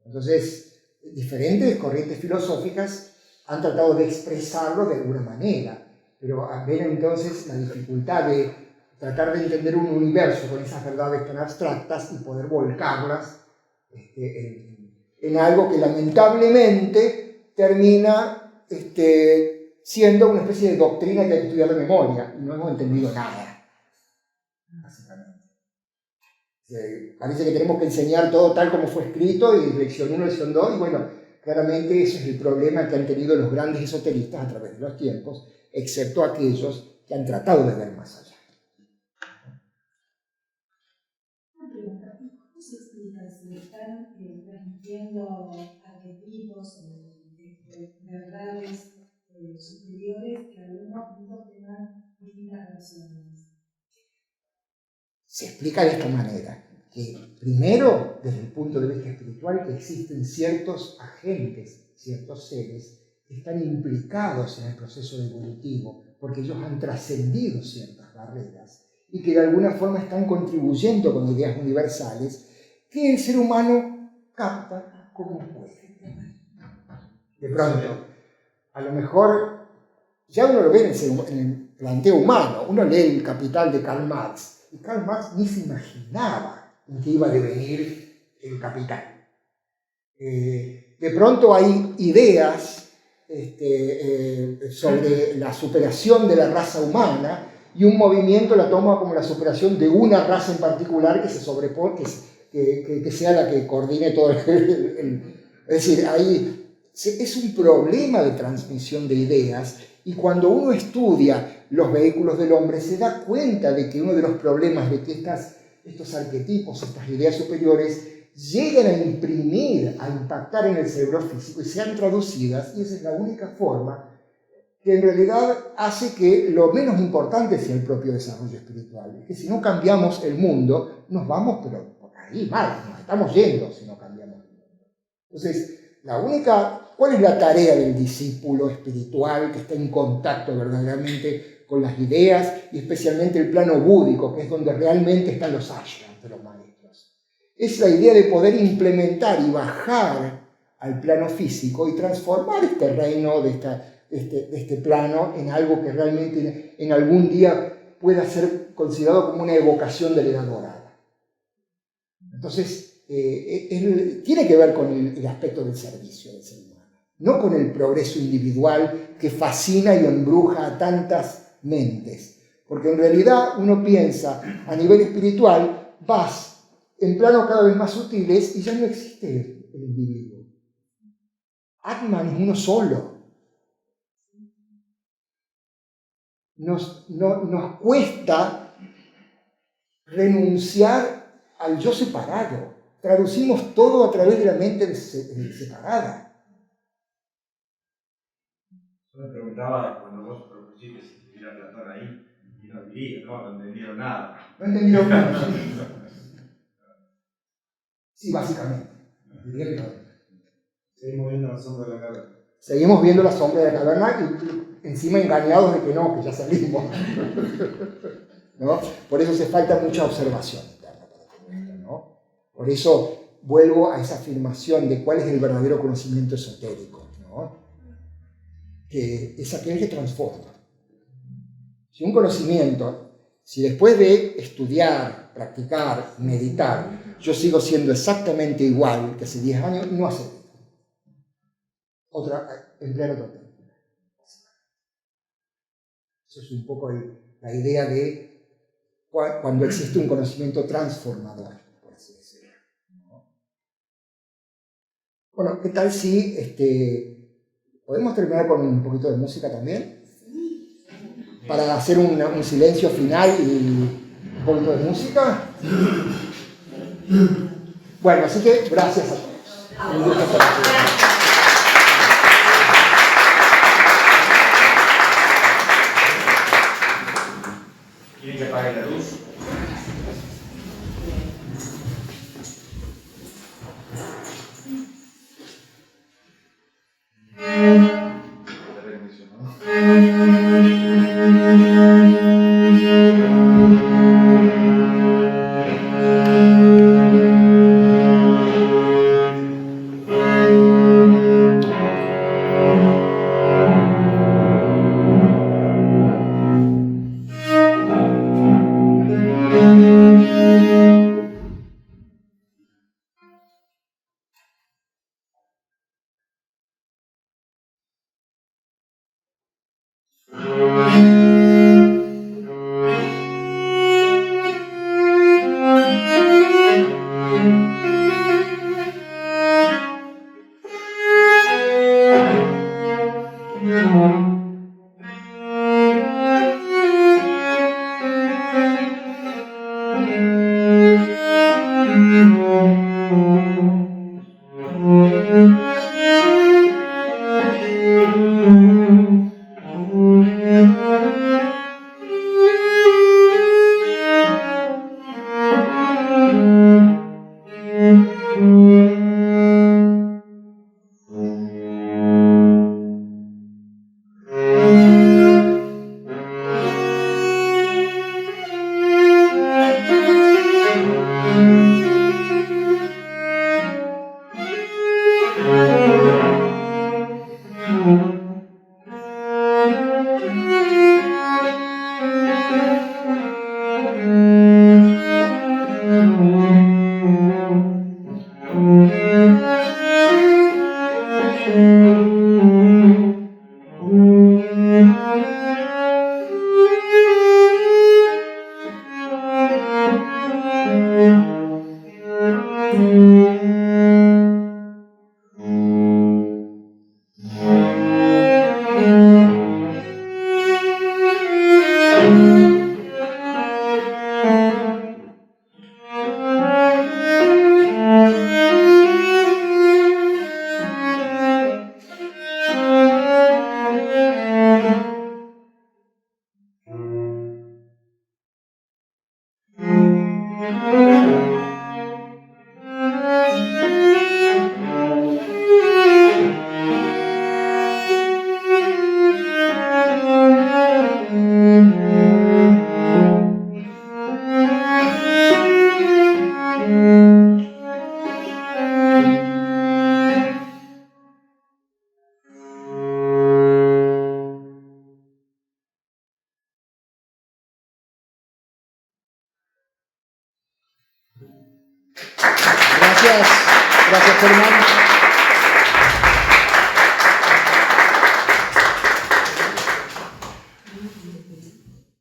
Entonces, diferentes corrientes filosóficas han tratado de expresarlo de alguna manera, pero ven entonces la dificultad de tratar de entender un universo con esas verdades tan abstractas y poder volcarlas en algo que lamentablemente termina siendo una especie de doctrina que hay que estudiar de memoria, y no hemos entendido nada, básicamente. Parece que tenemos que enseñar todo tal como fue escrito, y lección 1, lección 2, y bueno, claramente ese es el problema que han tenido los grandes esoteristas a través de los tiempos, excepto aquellos que han tratado de ver más allá. Una pregunta, ¿cómo se explica si están transmitiendo arquetipos, verdades los superiores que algunos puntos tengan distintas versiones? Se explica de esta manera, que primero, desde el punto de vista espiritual, que existen ciertos agentes, ciertos seres, que están implicados en el proceso evolutivo, porque ellos han trascendido ciertas barreras y que de alguna forma están contribuyendo con ideas universales que el ser humano capta como puede. De pronto, a lo mejor, ya uno lo ve en el planteo humano, uno lee El Capital de Karl Marx, y Karl Marx ni se imaginaba en qué iba a devenir el capital. De pronto hay ideas sobre la superación de la raza humana, y un movimiento la toma como la superación de una raza en particular que se sobrepone, que sea la que coordine todo es decir, ahí es un problema de transmisión de ideas, y cuando uno estudia los vehículos del hombre se da cuenta de que uno de los problemas de que estos arquetipos, estas ideas superiores, llegan a imprimir, a impactar en el cerebro físico y sean traducidas, y esa es la única forma que en realidad hace que lo menos importante sea el propio desarrollo espiritual. Es que si no cambiamos el mundo, nos vamos, pero por ahí mal, nos estamos yendo si no cambiamos el mundo. Entonces, ¿cuál es la tarea del discípulo espiritual que está en contacto verdaderamente con las ideas, y especialmente el plano búdico, que es donde realmente están los ashrams de los maestros? Es la idea de poder implementar y bajar al plano físico y transformar este reino de este plano en algo que realmente en algún día pueda ser considerado como una evocación de la edad dorada. Entonces, tiene que ver con el aspecto del servicio del ser humano, no con el progreso individual que fascina y embruja a tantas mentes. Porque en realidad uno piensa a nivel espiritual, vas en planos cada vez más sutiles y ya no existe el individuo. Atman es uno solo. Nos cuesta renunciar al yo separado. Traducimos todo a través de la mente separada. Yo me preguntaba cuando vos propusiste si estuviera Platón ahí, y no diría, no entendieron nada. No entendieron nada. Sí, básicamente. Seguimos viendo la sombra de la caverna. Seguimos viendo la sombra de la caverna y encima engañados de que no, que ya salimos. ¿No? Por eso hace falta mucha observación interna para todo esto, ¿no? Por eso vuelvo a esa afirmación de cuál es el verdadero conocimiento esotérico, ¿no? Que es aquel que transforma. Si un conocimiento, si después de estudiar, practicar, meditar, yo sigo siendo exactamente igual que hace 10 años, no hace emplear otra técnica. Eso es un poco la idea de cuando existe un conocimiento transformador, por así decirlo, ¿no? Bueno, ¿qué tal si podemos terminar con un poquito de música también? Para hacer un silencio final y un poquito de música. Bueno, así que gracias a todos. Un gusto estar aquí. ¿Quieren que apague la luz? Gracias, gracias Germán.